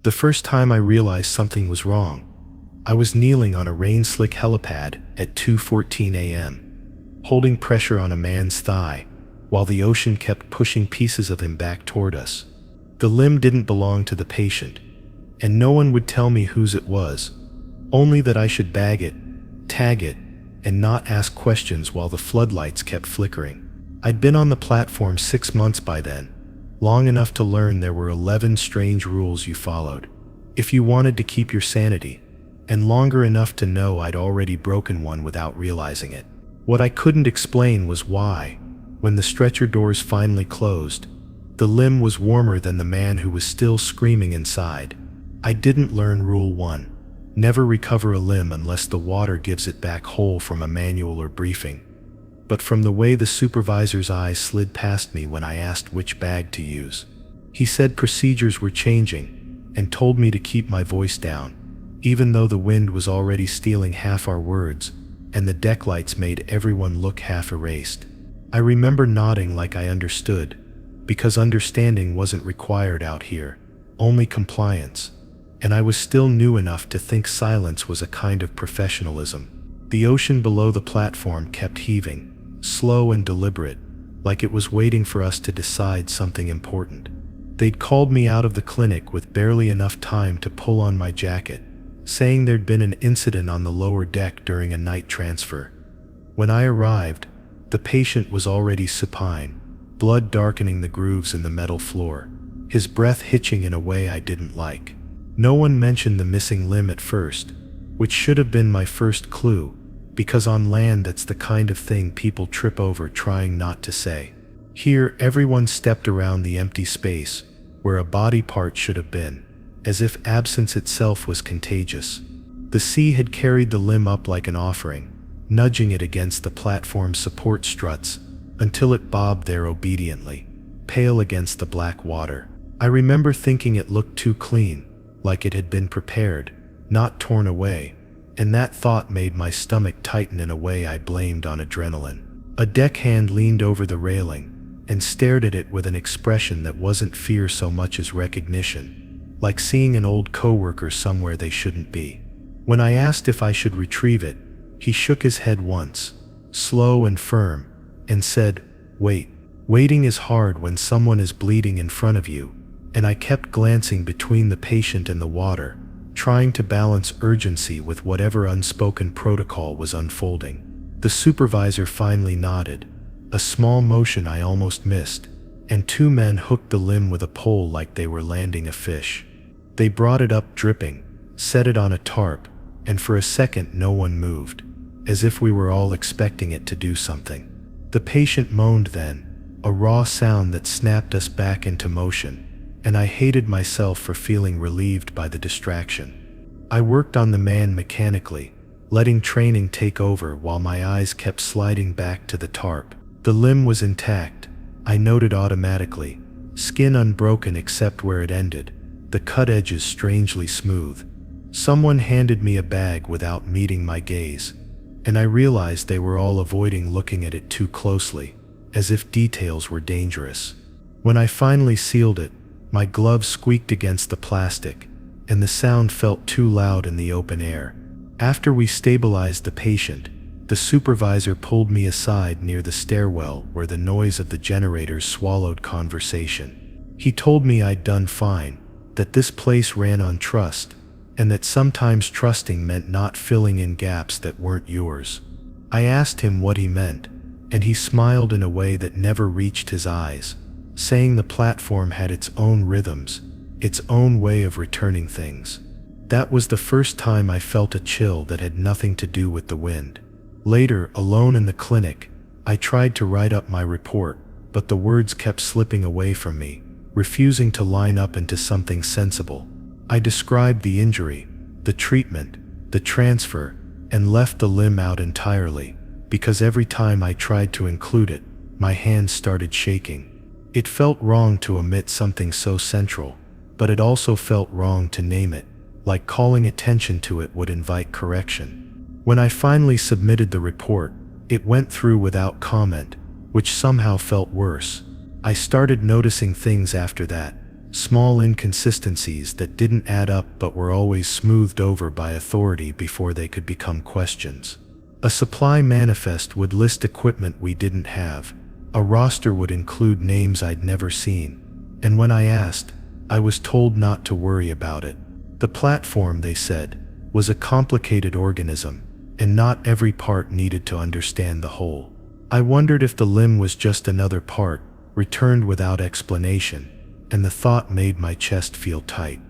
The first time I realized something was wrong, I was kneeling on a rain-slick helipad at 2:14 a.m., holding pressure on a man's thigh, while the ocean kept pushing pieces of him back toward us. The limb didn't belong to the patient, and no one would tell me whose it was, only that I should bag it, tag it, and not ask questions while the floodlights kept flickering. I'd been on the platform 6 months by then, long enough to learn there were 11 strange rules you followed if you wanted to keep your sanity, and longer enough to know I'd already broken one without realizing it. What I couldn't explain was why, when the stretcher doors finally closed, the limb was warmer than the man who was still screaming inside. I didn't learn Rule 1. Never recover a limb unless the water gives it back whole from a manual or briefing. But from the way the supervisor's eyes slid past me when I asked which bag to use. He said procedures were changing and told me to keep my voice down, even though the wind was already stealing half our words and the deck lights made everyone look half erased. I remember nodding like I understood, because understanding wasn't required out here, only compliance, and I was still new enough to think silence was a kind of professionalism. The ocean below the platform kept heaving, slow and deliberate, like it was waiting for us to decide something important. They'd called me out of the clinic with barely enough time to pull on my jacket, saying there'd been an incident on the lower deck during a night transfer. When I arrived, the patient was already supine, blood darkening the grooves in the metal floor, his breath hitching in a way I didn't like. No one mentioned the missing limb at first, which should have been my first clue, because on land that's the kind of thing people trip over trying not to say. Here, everyone stepped around the empty space where a body part should have been, as if absence itself was contagious. The sea had carried the limb up like an offering, nudging it against the platform's support struts until it bobbed there obediently, pale against the black water. I remember thinking it looked too clean, like it had been prepared, not torn away, and that thought made my stomach tighten in a way I blamed on adrenaline. A deckhand leaned over the railing and stared at it with an expression that wasn't fear so much as recognition, like seeing an old coworker somewhere they shouldn't be. When I asked if I should retrieve it, he shook his head once, slow and firm, and said, "Wait." Waiting is hard when someone is bleeding in front of you, and I kept glancing between the patient and the water, trying to balance urgency with whatever unspoken protocol was unfolding. The supervisor finally nodded, a small motion I almost missed, and 2 men hooked the limb with a pole like they were landing a fish. They brought it up dripping, set it on a tarp, and for a second no one moved, as if we were all expecting it to do something. The patient moaned then, a raw sound that snapped us back into motion, and I hated myself for feeling relieved by the distraction. I worked on the man mechanically, letting training take over while my eyes kept sliding back to the tarp. The limb was intact, I noted automatically, skin unbroken except where it ended, the cut edges strangely smooth. Someone handed me a bag without meeting my gaze, and I realized they were all avoiding looking at it too closely, as if details were dangerous. When I finally sealed it, my glove squeaked against the plastic, and the sound felt too loud in the open air. After we stabilized the patient, the supervisor pulled me aside near the stairwell where the noise of the generators swallowed conversation. He told me I'd done fine, that this place ran on trust, and that sometimes trusting meant not filling in gaps that weren't yours. I asked him what he meant, and he smiled in a way that never reached his eyes, saying the platform had its own rhythms, its own way of returning things. That was the first time I felt a chill that had nothing to do with the wind. Later, alone in the clinic, I tried to write up my report, but the words kept slipping away from me, refusing to line up into something sensible. I described the injury, the treatment, the transfer, and left the limb out entirely, because every time I tried to include it, my hands started shaking. It felt wrong to omit something so central, but it also felt wrong to name it, like calling attention to it would invite correction. When I finally submitted the report, it went through without comment, which somehow felt worse. I started noticing things after that, small inconsistencies that didn't add up but were always smoothed over by authority before they could become questions. A supply manifest would list equipment we didn't have. A roster would include names I'd never seen. And when I asked, I was told not to worry about it. The platform, they said, was a complicated organism, and not every part needed to understand the whole. I wondered if the limb was just another part, returned without explanation, and the thought made my chest feel tight.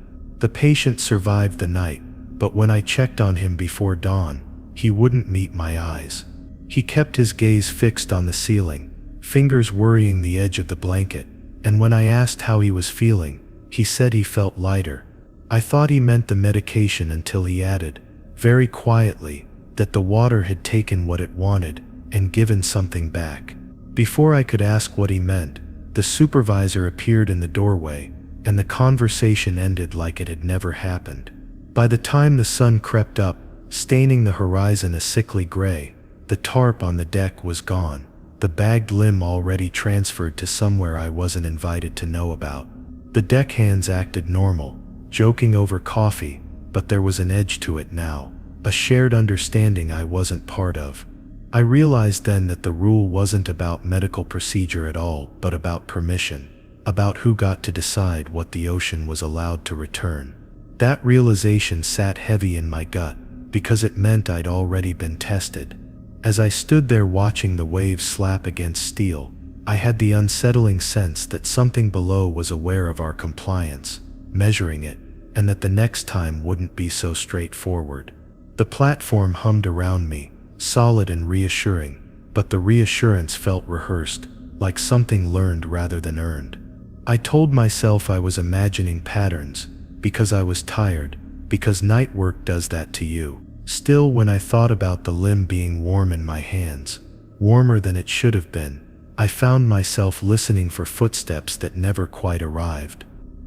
The patient survived the night, but when I checked on him before dawn, he wouldn't meet my eyes. He kept his gaze fixed on the ceiling, fingers worrying the edge of the blanket, and when I asked how he was feeling, he said he felt lighter. I thought he meant the medication until he added, very quietly, that the water had taken what it wanted and given something back. Before I could ask what he meant, the supervisor appeared in the doorway, and the conversation ended like it had never happened. By the time the sun crept up, staining the horizon a sickly gray, the tarp on the deck was gone, the bagged limb already transferred to somewhere I wasn't invited to know about. The deckhands acted normal, joking over coffee, but there was an edge to it now, a shared understanding I wasn't part of. I realized then that the rule wasn't about medical procedure at all, but about permission, about who got to decide what the ocean was allowed to return. That realization sat heavy in my gut, because it meant I'd already been tested. As I stood there watching the waves slap against steel, I had the unsettling sense that something below was aware of our compliance, measuring it, and that the next time wouldn't be so straightforward. The platform hummed around me, solid and reassuring, but the reassurance felt rehearsed, like something learned rather than earned. I told myself I was imagining patterns, because I was tired, because night work does that to you. Still, when I thought about the limb being warm in my hands, warmer than it should have been, I found myself listening for footsteps that never quite arrived.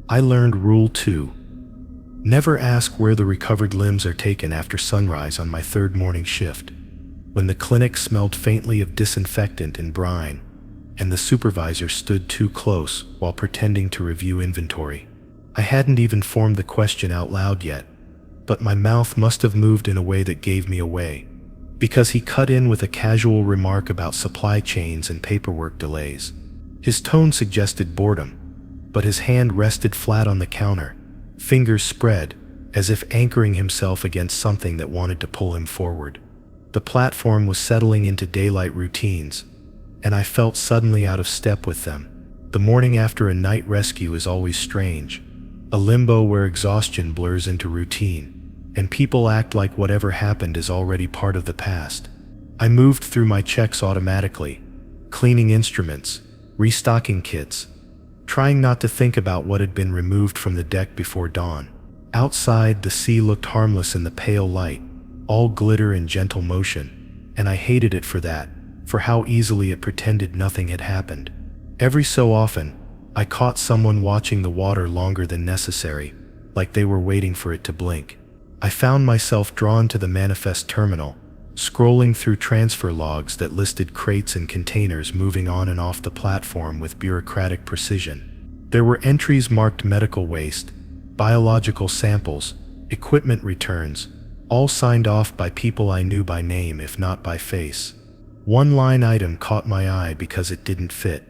I learned Rule 2. Never ask where the recovered limbs are taken after sunrise on my third morning shift, when the clinic smelled faintly of disinfectant and brine, and the supervisor stood too close while pretending to review inventory. I hadn't even formed the question out loud yet, but my mouth must have moved in a way that gave me away, because he cut in with a casual remark about supply chains and paperwork delays. His tone suggested boredom, but his hand rested flat on the counter, fingers spread, as if anchoring himself against something that wanted to pull him forward. The platform was settling into daylight routines, and I felt suddenly out of step with them. The morning after a night rescue is always strange, a limbo where exhaustion blurs into routine, and people act like whatever happened is already part of the past. I moved through my checks automatically, cleaning instruments, restocking kits, trying not to think about what had been removed from the deck before dawn. Outside, the sea looked harmless in the pale light, all glitter and gentle motion, and I hated it for that, for how easily it pretended nothing had happened. Every so often, I caught someone watching the water longer than necessary, like they were waiting for it to blink. I found myself drawn to the manifest terminal, scrolling through transfer logs that listed crates and containers moving on and off the platform with bureaucratic precision. There were entries marked medical waste, biological samples, equipment returns, all signed off by people I knew by name if not by face. One line item caught my eye because it didn't fit.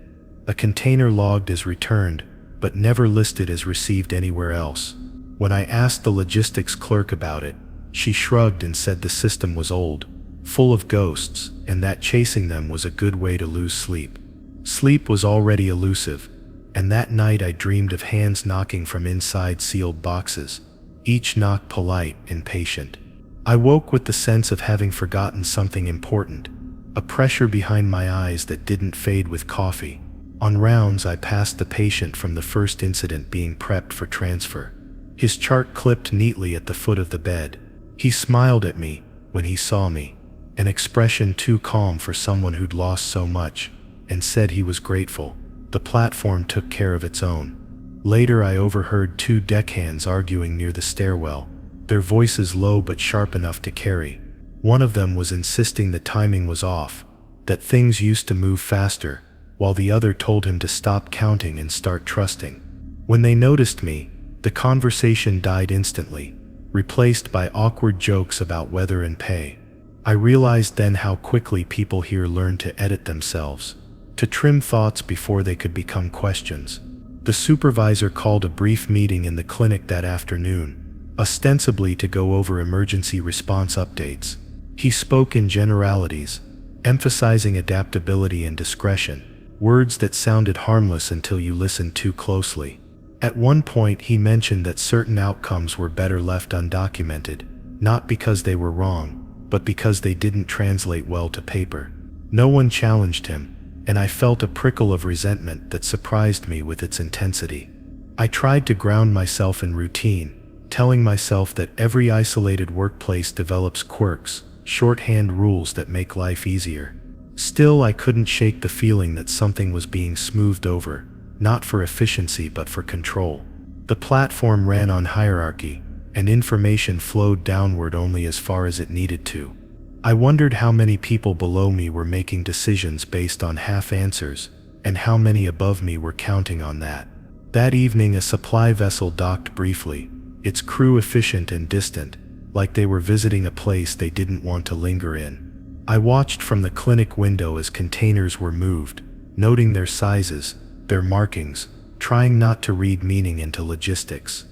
A container logged as returned, but never listed as received anywhere else. When I asked the logistics clerk about it, she shrugged and said the system was old, full of ghosts, and that chasing them was a good way to lose sleep. Sleep was already elusive, and that night I dreamed of hands knocking from inside sealed boxes, each knock polite and patient. I woke with the sense of having forgotten something important, a pressure behind my eyes that didn't fade with coffee. On rounds, I passed the patient from the first incident being prepped for transfer. His chart clipped neatly at the foot of the bed. He smiled at me when he saw me, an expression too calm for someone who'd lost so much, and said he was grateful. The platform took care of its own. Later, I overheard two deckhands arguing near the stairwell, their voices low but sharp enough to carry. One of them was insisting the timing was off, that things used to move faster, while the other told him to stop counting and start trusting. When they noticed me, the conversation died instantly, replaced by awkward jokes about weather and pay. I realized then how quickly people here learn to edit themselves, to trim thoughts before they could become questions. The supervisor called a brief meeting in the clinic that afternoon, ostensibly to go over emergency response updates. He spoke in generalities, emphasizing adaptability and discretion, words that sounded harmless until you listened too closely. At one point he mentioned that certain outcomes were better left undocumented, not because they were wrong, but because they didn't translate well to paper. No one challenged him, and I felt a prickle of resentment that surprised me with its intensity. I tried to ground myself in routine, telling myself that every isolated workplace develops quirks, shorthand rules that make life easier. Still, I couldn't shake the feeling that something was being smoothed over, not for efficiency but for control. The platform ran on hierarchy, and information flowed downward only as far as it needed to. I wondered how many people below me were making decisions based on half answers, and how many above me were counting on that. That evening a supply vessel docked briefly, its crew efficient and distant, like they were visiting a place they didn't want to linger in. I watched from the clinic window as containers were moved, noting their sizes, their markings, trying not to read meaning into logistics.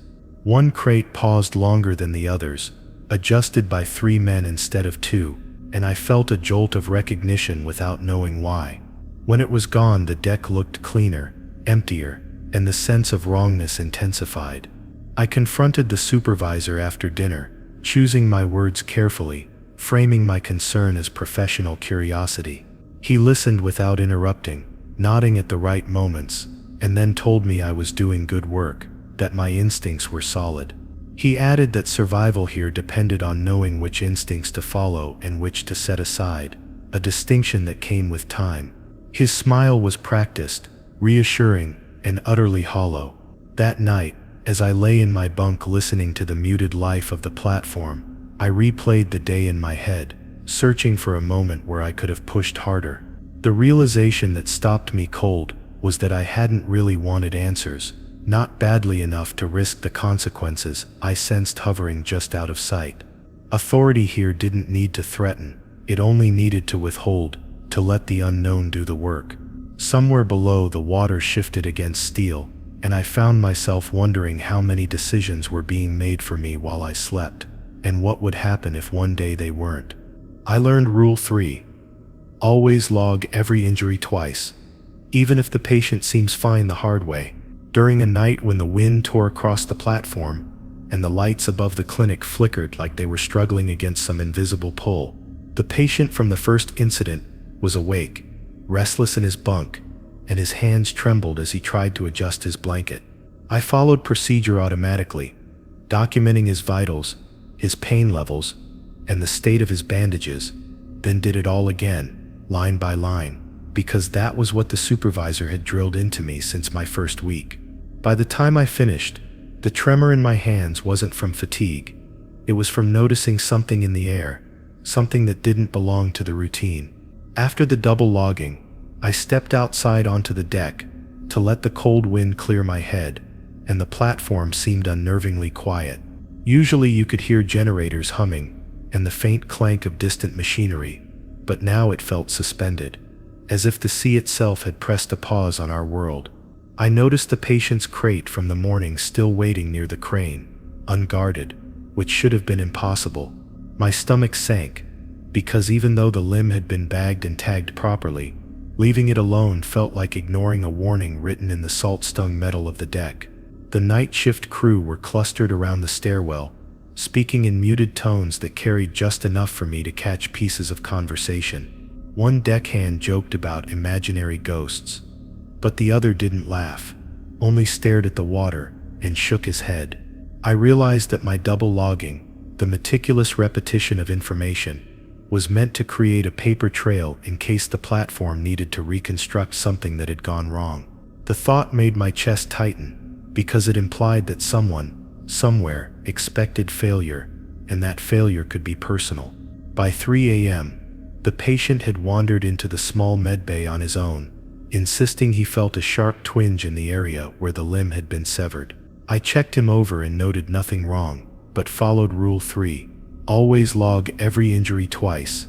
One crate paused longer than the others, adjusted by 3 men instead of 2, and I felt a jolt of recognition without knowing why. When it was gone, the deck looked cleaner, emptier, and the sense of wrongness intensified. I confronted the supervisor after dinner, choosing my words carefully, framing my concern as professional curiosity. He listened without interrupting, nodding at the right moments, and then told me I was doing good work, that my instincts were solid. He added that survival here depended on knowing which instincts to follow and which to set aside, a distinction that came with time. His smile was practiced, reassuring, and utterly hollow. That night, as I lay in my bunk listening to the muted life of the platform, I replayed the day in my head, searching for a moment where I could have pushed harder. The realization that stopped me cold was that I hadn't really wanted answers, not badly enough to risk the consequences I sensed hovering just out of sight. Authority here didn't need to threaten, it only needed to withhold, to let the unknown do the work. Somewhere below, the water shifted against steel, and I found myself wondering how many decisions were being made for me while I slept, and what would happen if one day they weren't. I learned Rule 3. Always log every injury twice, even if the patient seems fine the hard way. During a night when the wind tore across the platform, and the lights above the clinic flickered like they were struggling against some invisible pull, the patient from the first incident was awake, restless in his bunk, and his hands trembled as he tried to adjust his blanket. I followed procedure automatically, documenting his vitals, his pain levels, and the state of his bandages, then did it all again, line by line, because that was what the supervisor had drilled into me since my first week. By the time I finished, the tremor in my hands wasn't from fatigue. It was from noticing something in the air, something that didn't belong to the routine. After the double logging, I stepped outside onto the deck to let the cold wind clear my head, and the platform seemed unnervingly quiet. Usually you could hear generators humming and the faint clank of distant machinery, but now it felt suspended, as if the sea itself had pressed a pause on our world. I noticed the patient's crate from the morning still waiting near the crane, unguarded, which should have been impossible. My stomach sank, because even though the limb had been bagged and tagged properly, leaving it alone felt like ignoring a warning written in the salt-stung metal of the deck. The night shift crew were clustered around the stairwell, speaking in muted tones that carried just enough for me to catch pieces of conversation. One deckhand joked about imaginary ghosts, but the other didn't laugh, only stared at the water and shook his head. I realized that my double logging, the meticulous repetition of information, was meant to create a paper trail in case the platform needed to reconstruct something that had gone wrong. The thought made my chest tighten, because it implied that someone, somewhere, expected failure, and that failure could be personal. By 3 a.m., the patient had wandered into the small medbay on his own, insisting he felt a sharp twinge in the area where the limb had been severed. I checked him over and noted nothing wrong, but followed Rule 3. Always log every injury twice,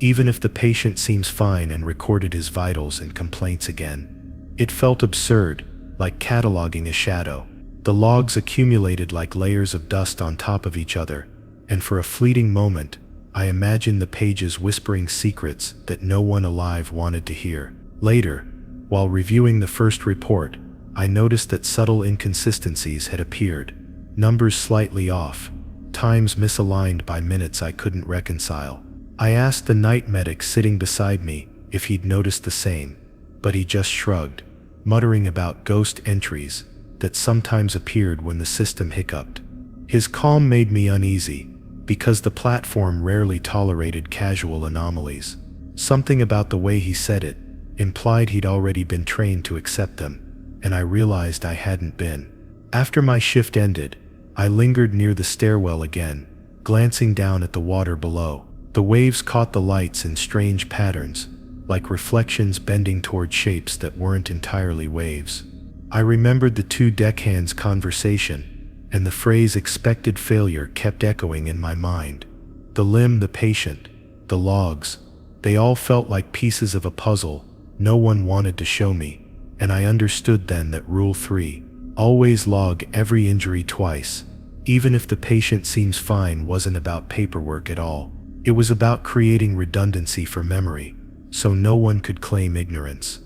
even if the patient seems fine, and recorded his vitals and complaints again. It felt absurd, like cataloging a shadow. The logs accumulated like layers of dust on top of each other, and for a fleeting moment, I imagined the pages whispering secrets that no one alive wanted to hear. Later, while reviewing the first report, I noticed that subtle inconsistencies had appeared. Numbers slightly off, times misaligned by minutes I couldn't reconcile. I asked the night medic sitting beside me if he'd noticed the same, but he just shrugged, muttering about ghost entries that sometimes appeared when the system hiccuped. His calm made me uneasy, because the platform rarely tolerated casual anomalies. Something about the way he said it implied he'd already been trained to accept them, and I realized I hadn't been. After my shift ended, I lingered near the stairwell again, glancing down at the water below. The waves caught the lights in strange patterns, like reflections bending toward shapes that weren't entirely waves. I remembered the two deckhands' conversation, and the phrase "expected failure" kept echoing in my mind. The limb, the patient, the logs, they all felt like pieces of a puzzle no one wanted to show me, and I understood then that Rule 3, always log every injury twice, even if the patient seems fine, wasn't about paperwork at all. It was about creating redundancy for memory, so no one could claim ignorance.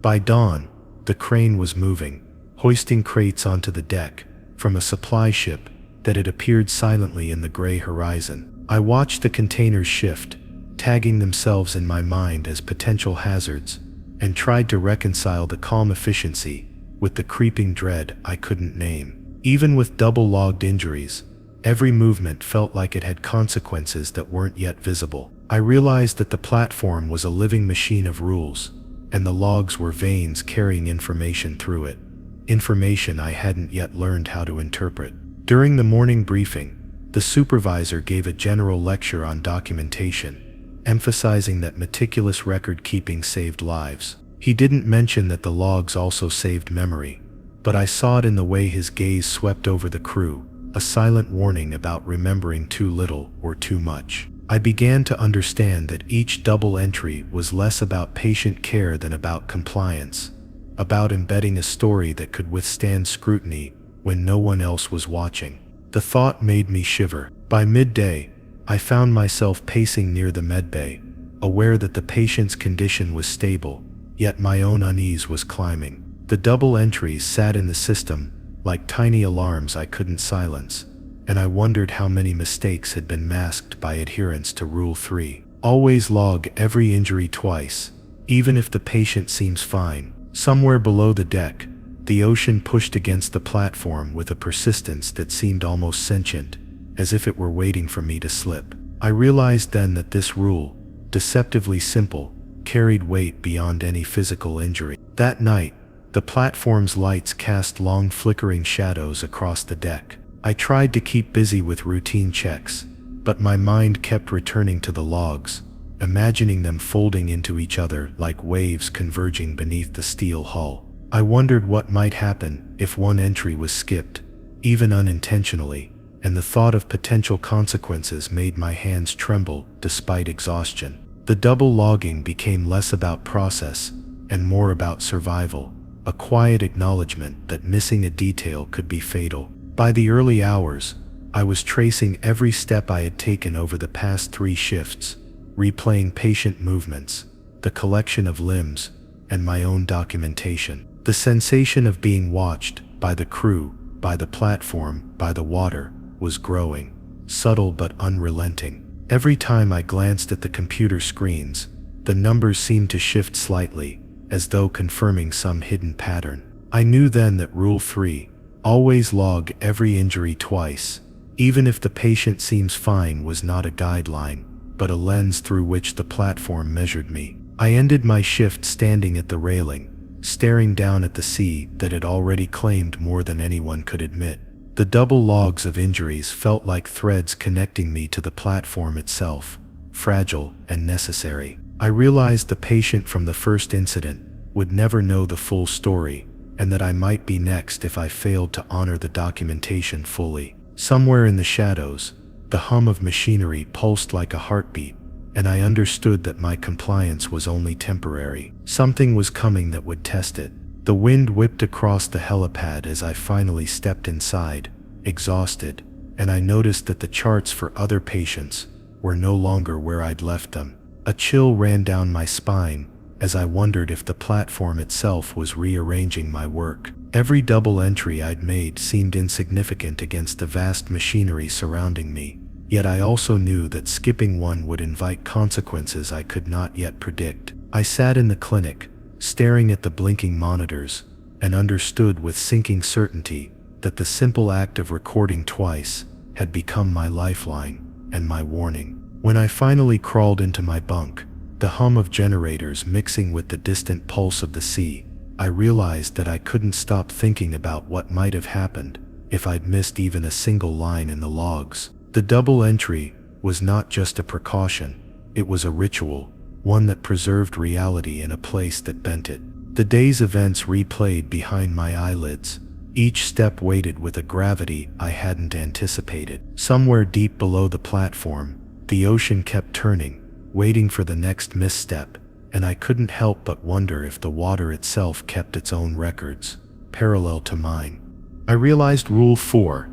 By dawn, the crane was moving, hoisting crates onto the deck from a supply ship that had appeared silently in the gray horizon. I watched the containers shift, tagging themselves in my mind as potential hazards, and tried to reconcile the calm efficiency with the creeping dread I couldn't name. Even with double-logged injuries, every movement felt like it had consequences that weren't yet visible. I realized that the platform was a living machine of rules, and the logs were veins carrying information through it. Information I hadn't yet learned how to interpret. During the morning briefing, the supervisor gave a general lecture on documentation, emphasizing that meticulous record-keeping saved lives. He didn't mention that the logs also saved memory, but I saw it in the way his gaze swept over the crew, a silent warning about remembering too little or too much. I began to understand that each double entry was less about patient care than about compliance, about embedding a story that could withstand scrutiny when no one else was watching. The thought made me shiver. By midday, I found myself pacing near the medbay, aware that the patient's condition was stable, yet my own unease was climbing. The double entries sat in the system like tiny alarms I couldn't silence, and I wondered how many mistakes had been masked by adherence to Rule 3. Always log every injury twice, even if the patient seems fine. Somewhere below the deck, the ocean pushed against the platform with a persistence that seemed almost sentient, as if it were waiting for me to slip. I realized then that this rule, deceptively simple, carried weight beyond any physical injury. That night, the platform's lights cast long flickering shadows across the deck. I tried to keep busy with routine checks, but my mind kept returning to the logs, imagining them folding into each other like waves converging beneath the steel hull. I wondered what might happen if one entry was skipped, even unintentionally, and the thought of potential consequences made my hands tremble despite exhaustion. The double logging became less about process and more about survival, a quiet acknowledgement that missing a detail could be fatal. By the early hours, I was tracing every step I had taken over the past 3 shifts, replaying patient movements, the collection of limbs, and my own documentation. The sensation of being watched by the crew, by the platform, by the water, was growing, subtle but unrelenting. Every time I glanced at the computer screens, the numbers seemed to shift slightly, as though confirming some hidden pattern. I knew then that Rule 3, always log every injury twice, even if the patient seems fine, was not a guideline, but a lens through which the platform measured me. I ended my shift standing at the railing, staring down at the sea that had already claimed more than anyone could admit. The double logs of injuries felt like threads connecting me to the platform itself, fragile and necessary. I realized the patient from the first incident would never know the full story, and that I might be next if I failed to honor the documentation fully. Somewhere in the shadows, the hum of machinery pulsed like a heartbeat, and I understood that my compliance was only temporary. Something was coming that would test it. The wind whipped across the helipad as I finally stepped inside, exhausted, and I noticed that the charts for other patients were no longer where I'd left them. A chill ran down my spine as I wondered if the platform itself was rearranging my work. Every double entry I'd made seemed insignificant against the vast machinery surrounding me, yet I also knew that skipping one would invite consequences I could not yet predict. I sat in the clinic, staring at the blinking monitors, and understood with sinking certainty that the simple act of recording twice had become my lifeline and my warning. When I finally crawled into my bunk, the hum of generators mixing with the distant pulse of the sea, I realized that I couldn't stop thinking about what might have happened if I'd missed even a single line in the logs. The double entry was not just a precaution, it was a ritual, one that preserved reality in a place that bent it. The day's events replayed behind my eyelids, each step weighted with a gravity I hadn't anticipated. Somewhere deep below the platform, the ocean kept turning, waiting for the next misstep, and I couldn't help but wonder if the water itself kept its own records, parallel to mine. I realized Rule 4: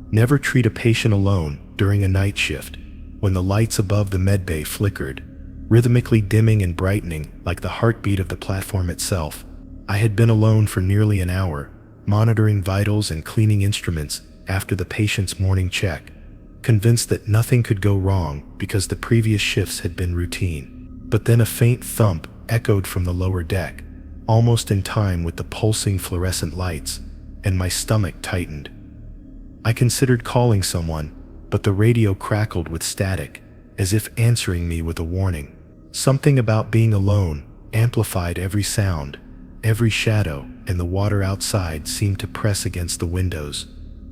never treat a patient alone during a night shift. When the lights above the medbay flickered, rhythmically dimming and brightening like the heartbeat of the platform itself, I had been alone for nearly an hour, monitoring vitals and cleaning instruments after the patient's morning check, convinced that nothing could go wrong because the previous shifts had been routine. But then a faint thump echoed from the lower deck, almost in time with the pulsing fluorescent lights, and my stomach tightened. I considered calling someone, but the radio crackled with static, as if answering me with a warning. Something about being alone amplified every sound, every shadow, and the water outside seemed to press against the windows,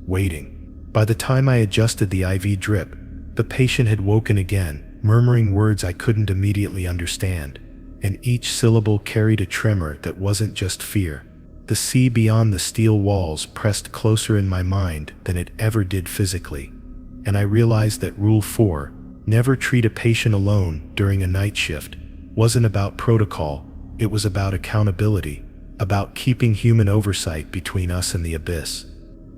waiting. By the time I adjusted the IV drip, the patient had woken again, murmuring words I couldn't immediately understand, and each syllable carried a tremor that wasn't just fear. The sea beyond the steel walls pressed closer in my mind than it ever did physically, and I realized that Rule 4, never treat a patient alone during a night shift, wasn't about protocol, it was about accountability, about keeping human oversight between us and the abyss.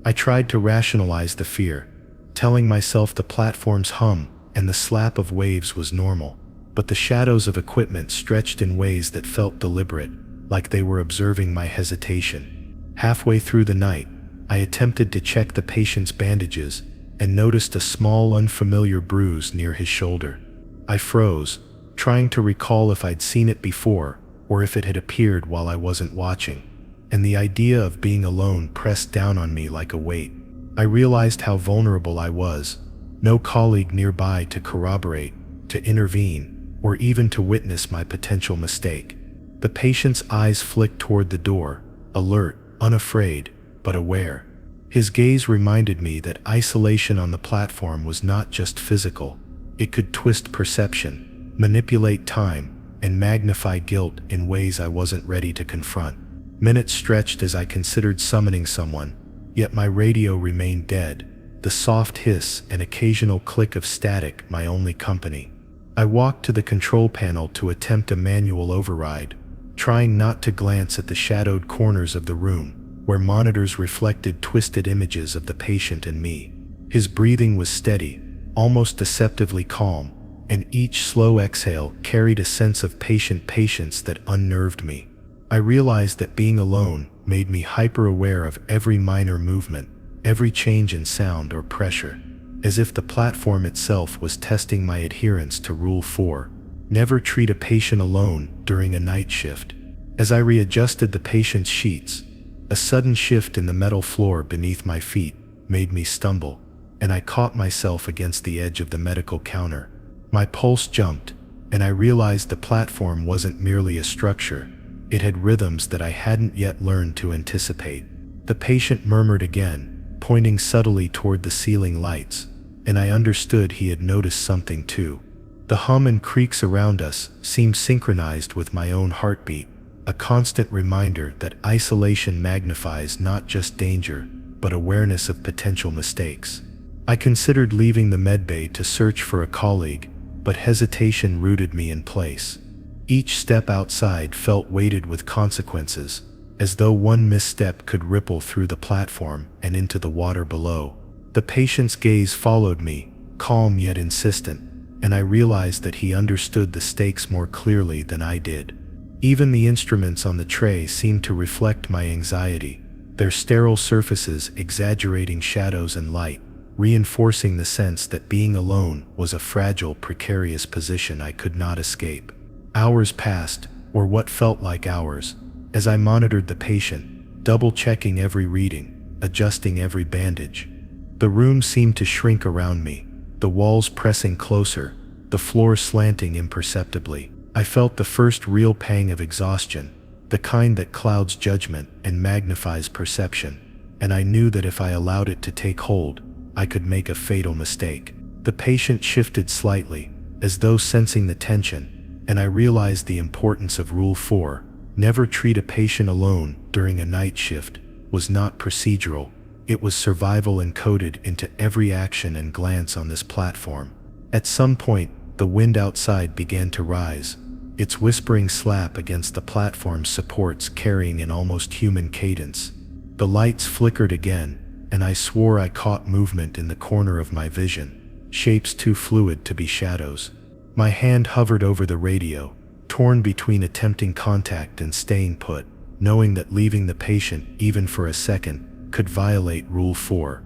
I tried to rationalize the fear, telling myself the platform's hum and the slap of waves was normal, but the shadows of equipment stretched in ways that felt deliberate, like they were observing my hesitation. Halfway through the night, I attempted to check the patient's bandages and noticed a small unfamiliar bruise near his shoulder. I froze, trying to recall if I'd seen it before or if it had appeared while I wasn't watching, and the idea of being alone pressed down on me like a weight. I realized how vulnerable I was. No colleague nearby to corroborate, to intervene, or even to witness my potential mistake. The patient's eyes flicked toward the door, alert, unafraid, but aware. His gaze reminded me that isolation on the platform was not just physical. It could twist perception, manipulate time, and magnify guilt in ways I wasn't ready to confront. Minutes stretched as I considered summoning someone, yet my radio remained dead, the soft hiss and occasional click of static my only company. I walked to the control panel to attempt a manual override, trying not to glance at the shadowed corners of the room, where monitors reflected twisted images of the patient and me. His breathing was steady, almost deceptively calm, and each slow exhale carried a sense of patient patience that unnerved me. I realized that being alone made me hyper-aware of every minor movement, every change in sound or pressure, as if the platform itself was testing my adherence to Rule 4, never treat a patient alone during a night shift. As I readjusted the patient's sheets, a sudden shift in the metal floor beneath my feet made me stumble, and I caught myself against the edge of the medical counter. My pulse jumped, and I realized the platform wasn't merely a structure, it had rhythms that I hadn't yet learned to anticipate. The patient murmured again, pointing subtly toward the ceiling lights, and I understood he had noticed something too. The hum and creaks around us seemed synchronized with my own heartbeat, a constant reminder that isolation magnifies not just danger, but awareness of potential mistakes. I considered leaving the medbay to search for a colleague, but hesitation rooted me in place. Each step outside felt weighted with consequences, as though one misstep could ripple through the platform and into the water below. The patient's gaze followed me, calm yet insistent, and I realized that he understood the stakes more clearly than I did. Even the instruments on the tray seemed to reflect my anxiety, their sterile surfaces exaggerating shadows and light, reinforcing the sense that being alone was a fragile, precarious position I could not escape. Hours passed, or what felt like hours, as I monitored the patient, double-checking every reading, adjusting every bandage. The room seemed to shrink around me, the walls pressing closer, the floor slanting imperceptibly. I felt the first real pang of exhaustion, the kind that clouds judgment and magnifies perception, and I knew that if I allowed it to take hold, I could make a fatal mistake. The patient shifted slightly, as though sensing the tension, and I realized the importance of Rule 4, never treat a patient alone during a night shift, was not procedural, it was survival encoded into every action and glance on this platform. At some point, the wind outside began to rise, its whispering slap against the platform's supports carrying an almost human cadence. The lights flickered again, and I swore I caught movement in the corner of my vision, shapes too fluid to be shadows. My hand hovered over the radio, torn between attempting contact and staying put, knowing that leaving the patient, even for a second, could violate Rule 4.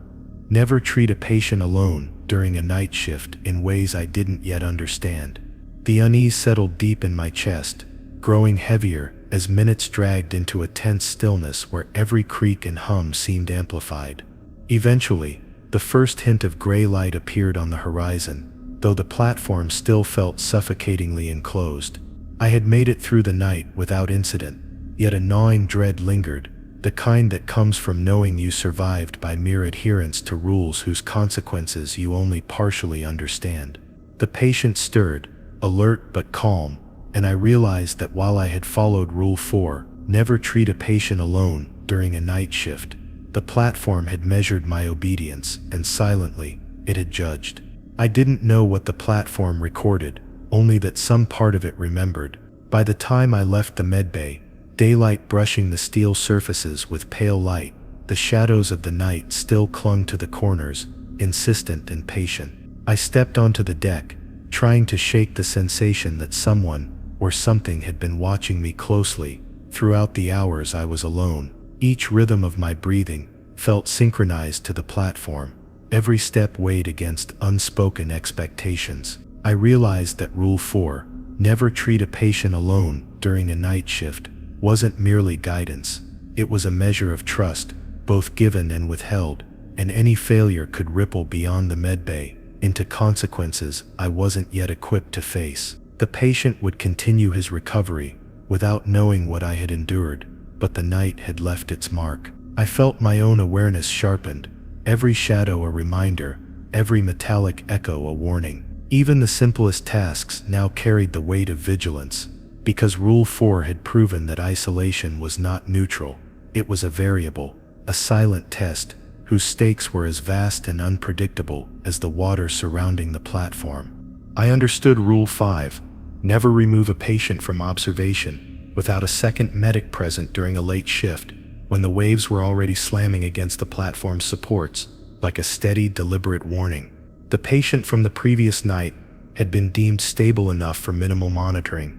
Never treat a patient alone during a night shift in ways I didn't yet understand. The unease settled deep in my chest, growing heavier as minutes dragged into a tense stillness where every creak and hum seemed amplified. Eventually, the first hint of gray light appeared on the horizon, though the platform still felt suffocatingly enclosed. I had made it through the night without incident, yet a gnawing dread lingered, the kind that comes from knowing you survived by mere adherence to rules whose consequences you only partially understand. The patient stirred, alert but calm, and I realized that while I had followed Rule 4, never treat a patient alone during a night shift, the platform had measured my obedience, and silently, it had judged. I didn't know what the platform recorded, only that some part of it remembered. By the time I left the medbay, daylight brushing the steel surfaces with pale light, the shadows of the night still clung to the corners, insistent and patient. I stepped onto the deck, trying to shake the sensation that someone or something had been watching me closely throughout the hours I was alone. Each rhythm of my breathing felt synchronized to the platform, every step weighed against unspoken expectations. I realized that Rule 4, never treat a patient alone during a night shift, wasn't merely guidance, it was a measure of trust, both given and withheld, and any failure could ripple beyond the medbay into consequences I wasn't yet equipped to face. The patient would continue his recovery without knowing what I had endured, but the night had left its mark. I felt my own awareness sharpened, every shadow a reminder, every metallic echo a warning. Even the simplest tasks now carried the weight of vigilance, because Rule 4 had proven that isolation was not neutral, it was a variable, a silent test, whose stakes were as vast and unpredictable as the water surrounding the platform. I understood Rule 5, never remove a patient from observation without a second medic present during a late shift, when the waves were already slamming against the platform's supports, like a steady, deliberate warning. The patient from the previous night had been deemed stable enough for minimal monitoring,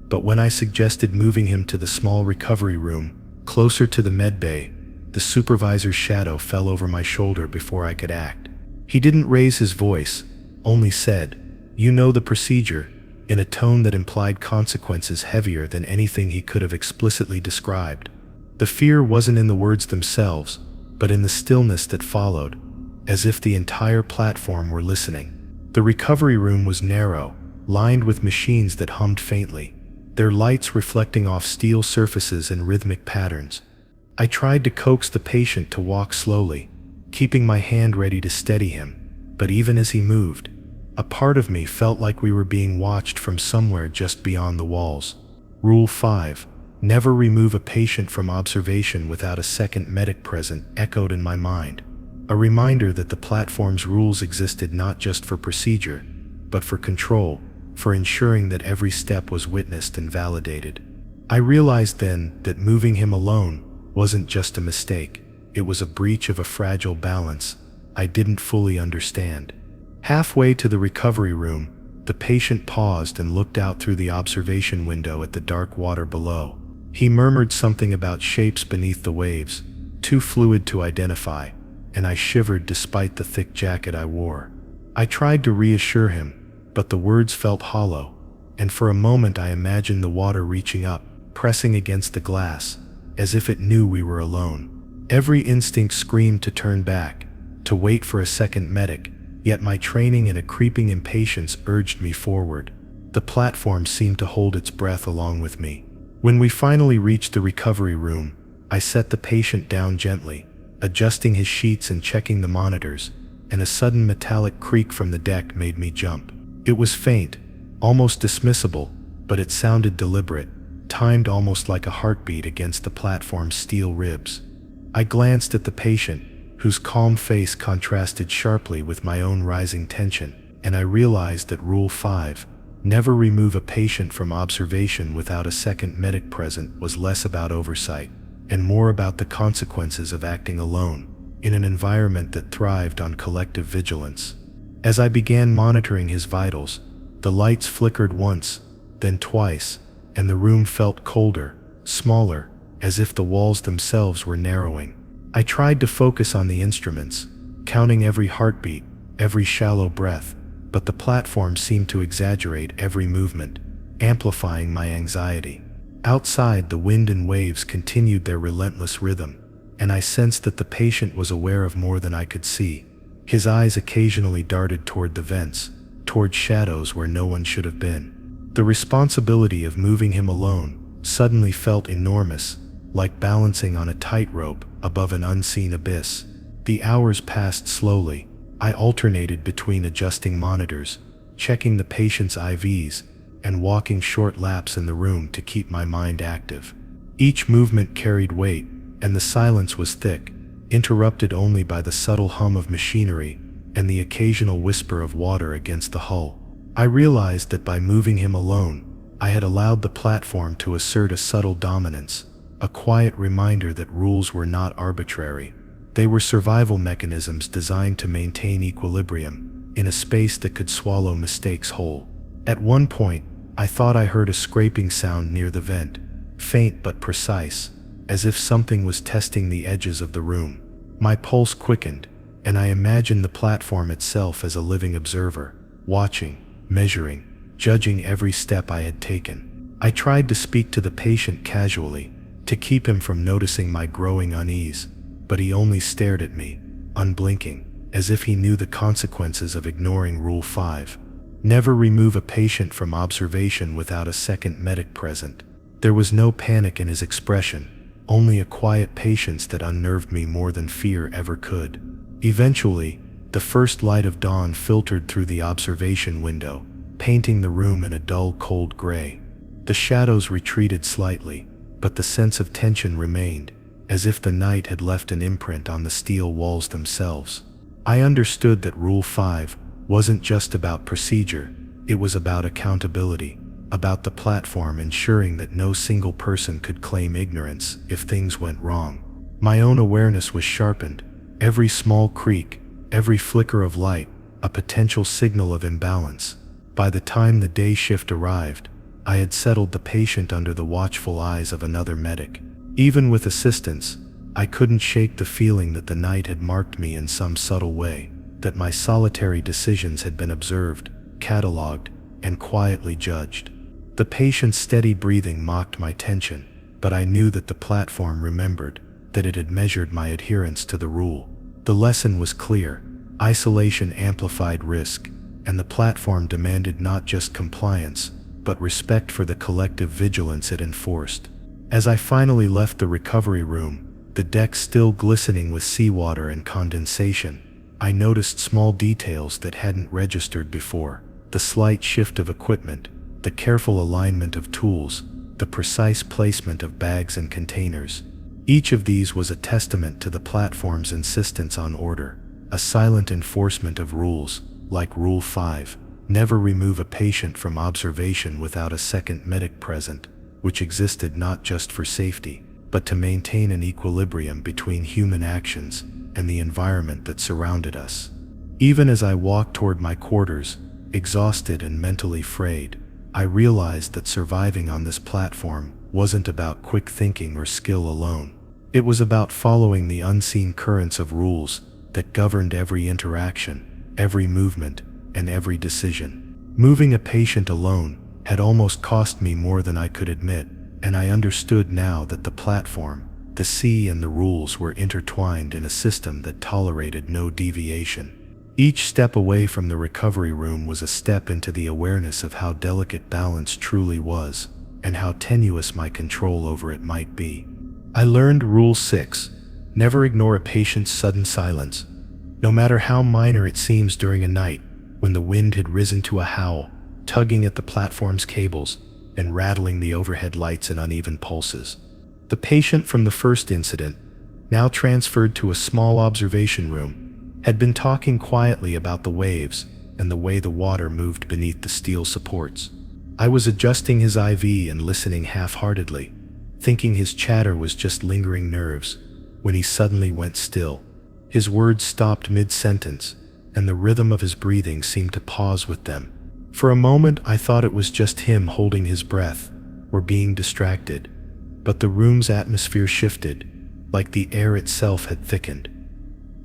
but when I suggested moving him to the small recovery room, closer to the medbay, the supervisor's shadow fell over my shoulder before I could act. He didn't raise his voice, only said, "You know the procedure," in a tone that implied consequences heavier than anything he could have explicitly described. The fear wasn't in the words themselves, but in the stillness that followed, as if the entire platform were listening. The recovery room was narrow, lined with machines that hummed faintly, their lights reflecting off steel surfaces in rhythmic patterns. I tried to coax the patient to walk slowly, keeping my hand ready to steady him, but even as he moved, a part of me felt like we were being watched from somewhere just beyond the walls. Rule 5. "Never remove a patient from observation without a second medic present," echoed in my mind. A reminder that the platform's rules existed not just for procedure, but for control, for ensuring that every step was witnessed and validated. I realized then that moving him alone wasn't just a mistake. It was a breach of a fragile balance I didn't fully understand. Halfway to the recovery room, the patient paused and looked out through the observation window at the dark water below. He murmured something about shapes beneath the waves, too fluid to identify, and I shivered despite the thick jacket I wore. I tried to reassure him, but the words felt hollow, and for a moment I imagined the water reaching up, pressing against the glass, as if it knew we were alone. Every instinct screamed to turn back, to wait for a second medic, yet my training and a creeping impatience urged me forward. The platform seemed to hold its breath along with me. When we finally reached the recovery room, I set the patient down gently, adjusting his sheets and checking the monitors, and a sudden metallic creak from the deck made me jump. It was faint, almost dismissible, but it sounded deliberate, timed almost like a heartbeat against the platform's steel ribs. I glanced at the patient, whose calm face contrasted sharply with my own rising tension, and I realized that Rule 5, never remove a patient from observation without a second medic present, was less about oversight, and more about the consequences of acting alone, in an environment that thrived on collective vigilance. As I began monitoring his vitals, the lights flickered once, then twice, and the room felt colder, smaller, as if the walls themselves were narrowing. I tried to focus on the instruments, counting every heartbeat, every shallow breath, but the platform seemed to exaggerate every movement, amplifying my anxiety. Outside, the wind and waves continued their relentless rhythm, and I sensed that the patient was aware of more than I could see. His eyes occasionally darted toward the vents, toward shadows where no one should have been. The responsibility of moving him alone suddenly felt enormous, like balancing on a tightrope above an unseen abyss. The hours passed slowly. I alternated between adjusting monitors, checking the patient's IVs, and walking short laps in the room to keep my mind active. Each movement carried weight, and the silence was thick, interrupted only by the subtle hum of machinery and the occasional whisper of water against the hull. I realized that by moving him alone, I had allowed the platform to assert a subtle dominance, a quiet reminder that rules were not arbitrary. They were survival mechanisms designed to maintain equilibrium in a space that could swallow mistakes whole. At one point, I thought I heard a scraping sound near the vent, faint but precise, as if something was testing the edges of the room. My pulse quickened, and I imagined the platform itself as a living observer, watching, measuring, judging every step I had taken. I tried to speak to the patient casually, to keep him from noticing my growing unease, but he only stared at me, unblinking, as if he knew the consequences of ignoring Rule 5. Never remove a patient from observation without a second medic present. There was no panic in his expression, only a quiet patience that unnerved me more than fear ever could. Eventually, the first light of dawn filtered through the observation window, painting the room in a dull, cold gray. The shadows retreated slightly, but the sense of tension remained, as if the night had left an imprint on the steel walls themselves. I understood that Rule 5 wasn't just about procedure, it was about accountability, about the platform ensuring that no single person could claim ignorance if things went wrong. My own awareness was sharpened, every small creak, every flicker of light, a potential signal of imbalance. By the time the day shift arrived, I had settled the patient under the watchful eyes of another medic. Even with assistance, I couldn't shake the feeling that the night had marked me in some subtle way, that my solitary decisions had been observed, catalogued, and quietly judged. The patient's steady breathing mocked my tension, but I knew that the platform remembered, that it had measured my adherence to the rule. The lesson was clear: isolation amplified risk, and the platform demanded not just compliance, but respect for the collective vigilance it enforced. As I finally left the recovery room, the deck still glistening with seawater and condensation, I noticed small details that hadn't registered before: the slight shift of equipment, the careful alignment of tools, the precise placement of bags and containers. Each of these was a testament to the platform's insistence on order, a silent enforcement of rules, like Rule 5, never remove a patient from observation without a second medic present, which existed not just for safety, but to maintain an equilibrium between human actions and the environment that surrounded us. Even as I walked toward my quarters, exhausted and mentally frayed, I realized that surviving on this platform wasn't about quick thinking or skill alone. It was about following the unseen currents of rules that governed every interaction, every movement, and every decision. Moving a patient alone had almost cost me more than I could admit, and I understood now that the platform, the sea, and the rules were intertwined in a system that tolerated no deviation. Each step away from the recovery room was a step into the awareness of how delicate balance truly was, and how tenuous my control over it might be. I learned Rule 6, never ignore a patient's sudden silence, no matter how minor it seems. During a night when the wind had risen to a howl, tugging at the platform's cables and rattling the overhead lights in uneven pulses. The patient from the first incident, now transferred to a small observation room, had been talking quietly about the waves and the way the water moved beneath the steel supports. I was adjusting his IV and listening half-heartedly, thinking his chatter was just lingering nerves, when he suddenly went still. His words stopped mid-sentence, and the rhythm of his breathing seemed to pause with them. For a moment I thought it was just him holding his breath, or being distracted, but the room's atmosphere shifted, like the air itself had thickened.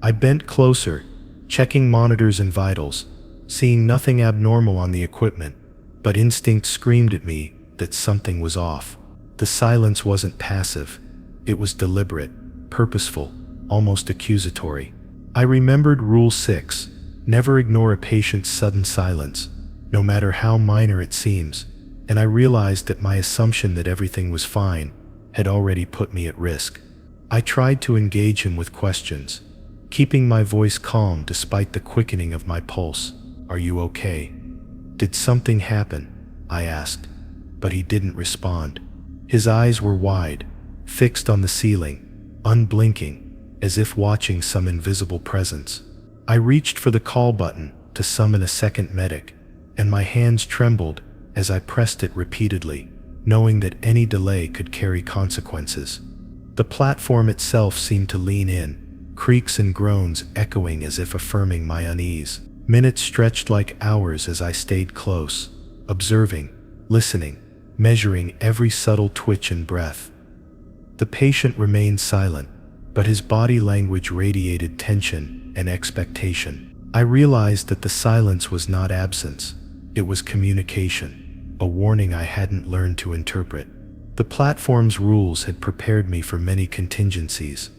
I bent closer, checking monitors and vitals, seeing nothing abnormal on the equipment, but instinct screamed at me that something was off. The silence wasn't passive, it was deliberate, purposeful, almost accusatory. I remembered Rule 6, never ignore a patient's sudden silence, no matter how minor it seems, and I realized that my assumption that everything was fine had already put me at risk. I tried to engage him with questions, keeping my voice calm despite the quickening of my pulse. "Are you okay? Did something happen?" I asked, but he didn't respond. His eyes were wide, fixed on the ceiling, unblinking, as if watching some invisible presence. I reached for the call button to summon a second medic, and my hands trembled as I pressed it repeatedly, knowing that any delay could carry consequences. The platform itself seemed to lean in, creaks and groans echoing as if affirming my unease. Minutes stretched like hours as I stayed close, observing, listening, measuring every subtle twitch and breath. The patient remained silent, but his body language radiated tension and expectation. I realized that the silence was not absence, it was communication, a warning I hadn't learned to interpret. The platform's rules had prepared me for many contingencies,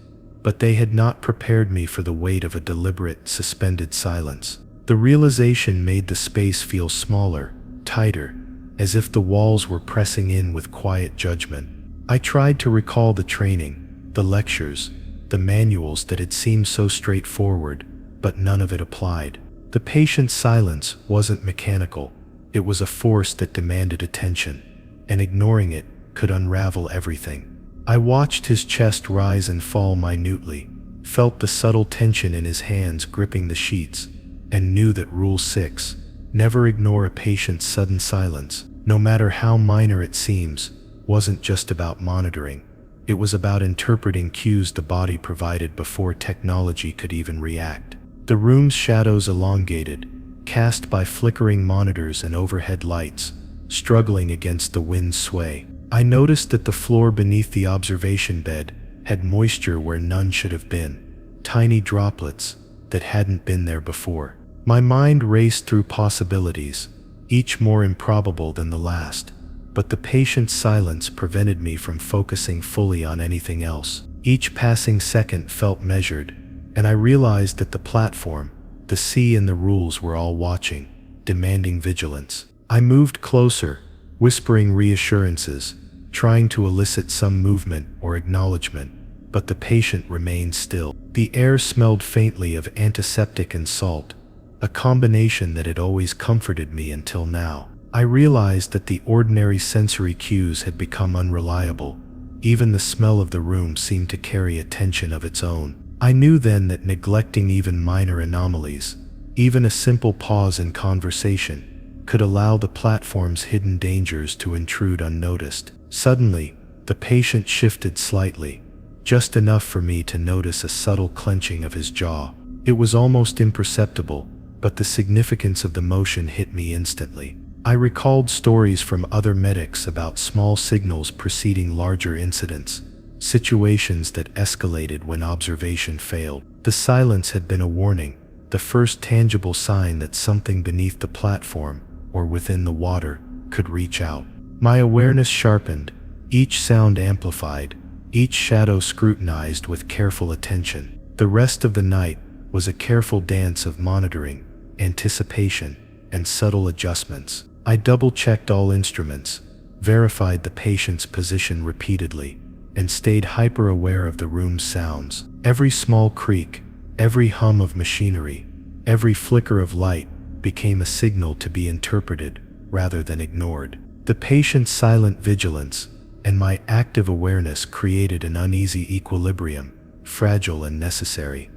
but they had not prepared me for the weight of a deliberate, suspended silence. The realization made the space feel smaller, tighter, as if the walls were pressing in with quiet judgment. I tried to recall the training, the lectures, the manuals that had seemed so straightforward, but none of it applied. The patient's silence wasn't mechanical, it was a force that demanded attention, and ignoring it could unravel everything. I watched his chest rise and fall minutely, felt the subtle tension in his hands gripping the sheets, and knew that Rule 6, never ignore a patient's sudden silence, no matter how minor it seems, wasn't just about monitoring. It was about interpreting cues the body provided before technology could even react. The room's shadows elongated, cast by flickering monitors and overhead lights, struggling against the wind's sway. I noticed that the floor beneath the observation bed had moisture where none should have been, tiny droplets that hadn't been there before. My mind raced through possibilities, each more improbable than the last, but the patient's silence prevented me from focusing fully on anything else. Each passing second felt measured, and I realized that the platform, the sea, and the rules were all watching, demanding vigilance. I moved closer, whispering reassurances, trying to elicit some movement or acknowledgement, but the patient remained still. The air smelled faintly of antiseptic and salt, a combination that had always comforted me until now. I realized that the ordinary sensory cues had become unreliable. Even the smell of the room seemed to carry a tension of its own. I knew then that neglecting even minor anomalies, even a simple pause in conversation, could allow the platform's hidden dangers to intrude unnoticed. Suddenly, the patient shifted slightly, just enough for me to notice a subtle clenching of his jaw. It was almost imperceptible, but the significance of the motion hit me instantly. I recalled stories from other medics about small signals preceding larger incidents, situations that escalated when observation failed. The silence had been a warning, the first tangible sign that something beneath the platform, or within the water, could reach out. My awareness sharpened, each sound amplified, each shadow scrutinized with careful attention. The rest of the night was a careful dance of monitoring, anticipation, and subtle adjustments. I double-checked all instruments, verified the patient's position repeatedly, and stayed hyper-aware of the room's sounds. Every small creak, every hum of machinery, every flicker of light became a signal to be interpreted rather than ignored. The patient's silent vigilance and my active awareness created an uneasy equilibrium, fragile and necessary,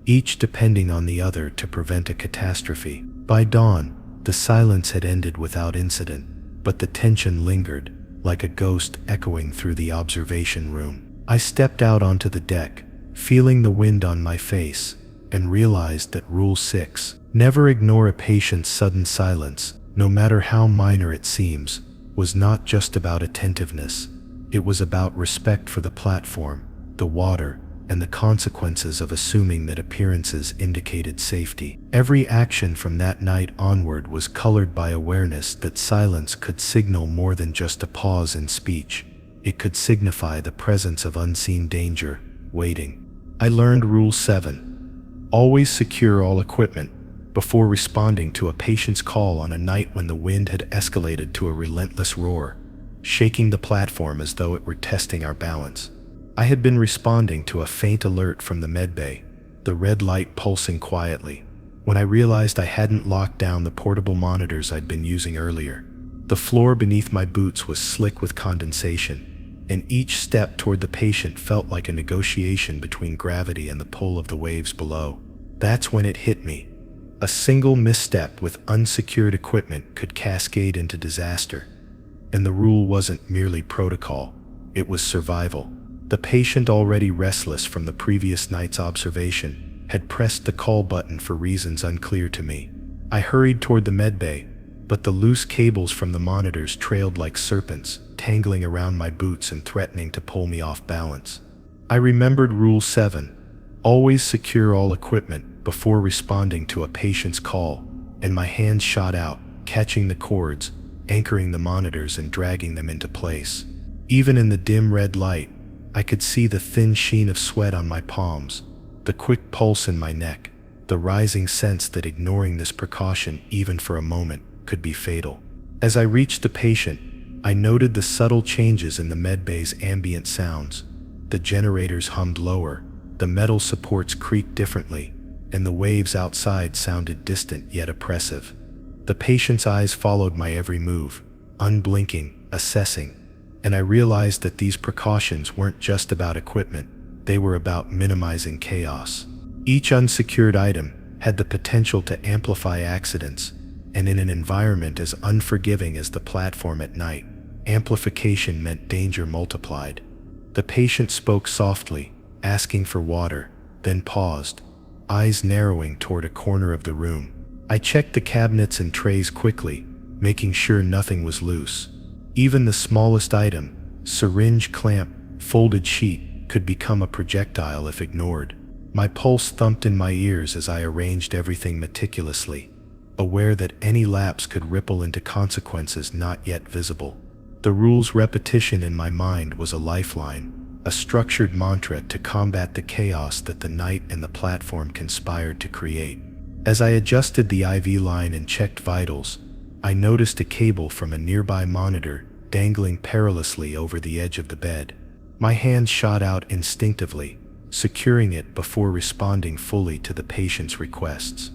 each depending on the other to prevent a catastrophe. By dawn, the silence had ended without incident, but the tension lingered, like a ghost echoing through the observation room. I stepped out onto the deck, feeling the wind on my face, and realized that Rule 6, never ignore a patient's sudden silence, no matter how minor it seems, was not just about attentiveness. It was about respect for the platform, the water, and the consequences of assuming that appearances indicated safety. Every action from that night onward was colored by awareness that silence could signal more than just a pause in speech. It could signify the presence of unseen danger, waiting. I learned Rule 7. Always secure all equipment before responding to a patient's call on a night when the wind had escalated to a relentless roar, shaking the platform as though it were testing our balance. I had been responding to a faint alert from the medbay, the red light pulsing quietly, when I realized I hadn't locked down the portable monitors I'd been using earlier. The floor beneath my boots was slick with condensation, and each step toward the patient felt like a negotiation between gravity and the pull of the waves below. That's when it hit me. A single misstep with unsecured equipment could cascade into disaster. And the rule wasn't merely protocol, it was survival. The patient, already restless from the previous night's observation, had pressed the call button for reasons unclear to me. I hurried toward the medbay, but the loose cables from the monitors trailed like serpents, tangling around my boots and threatening to pull me off balance. I remembered Rule 7, always secure all equipment before responding to a patient's call, and my hands shot out, catching the cords, anchoring the monitors and dragging them into place. Even in the dim red light, I could see the thin sheen of sweat on my palms, the quick pulse in my neck, the rising sense that ignoring this precaution even for a moment could be fatal. As I reached the patient, I noted the subtle changes in the medbay's ambient sounds. The generators hummed lower, the metal supports creaked differently, and the waves outside sounded distant yet oppressive. The patient's eyes followed my every move, unblinking, assessing, and I realized that these precautions weren't just about equipment, they were about minimizing chaos. Each unsecured item had the potential to amplify accidents, and in an environment as unforgiving as the platform at night, amplification meant danger multiplied. The patient spoke softly, asking for water, then paused, eyes narrowing toward a corner of the room. I checked the cabinets and trays quickly, making sure nothing was loose. Even the smallest item, syringe, clamp, folded sheet, could become a projectile if ignored. My pulse thumped in my ears as I arranged everything meticulously, aware that any lapse could ripple into consequences not yet visible. The rule's repetition in my mind was a lifeline, a structured mantra to combat the chaos that the night and the platform conspired to create. As I adjusted the IV line and checked vitals, I noticed a cable from a nearby monitor dangling perilously over the edge of the bed. My hand shot out instinctively, securing it before responding fully to the patient's requests.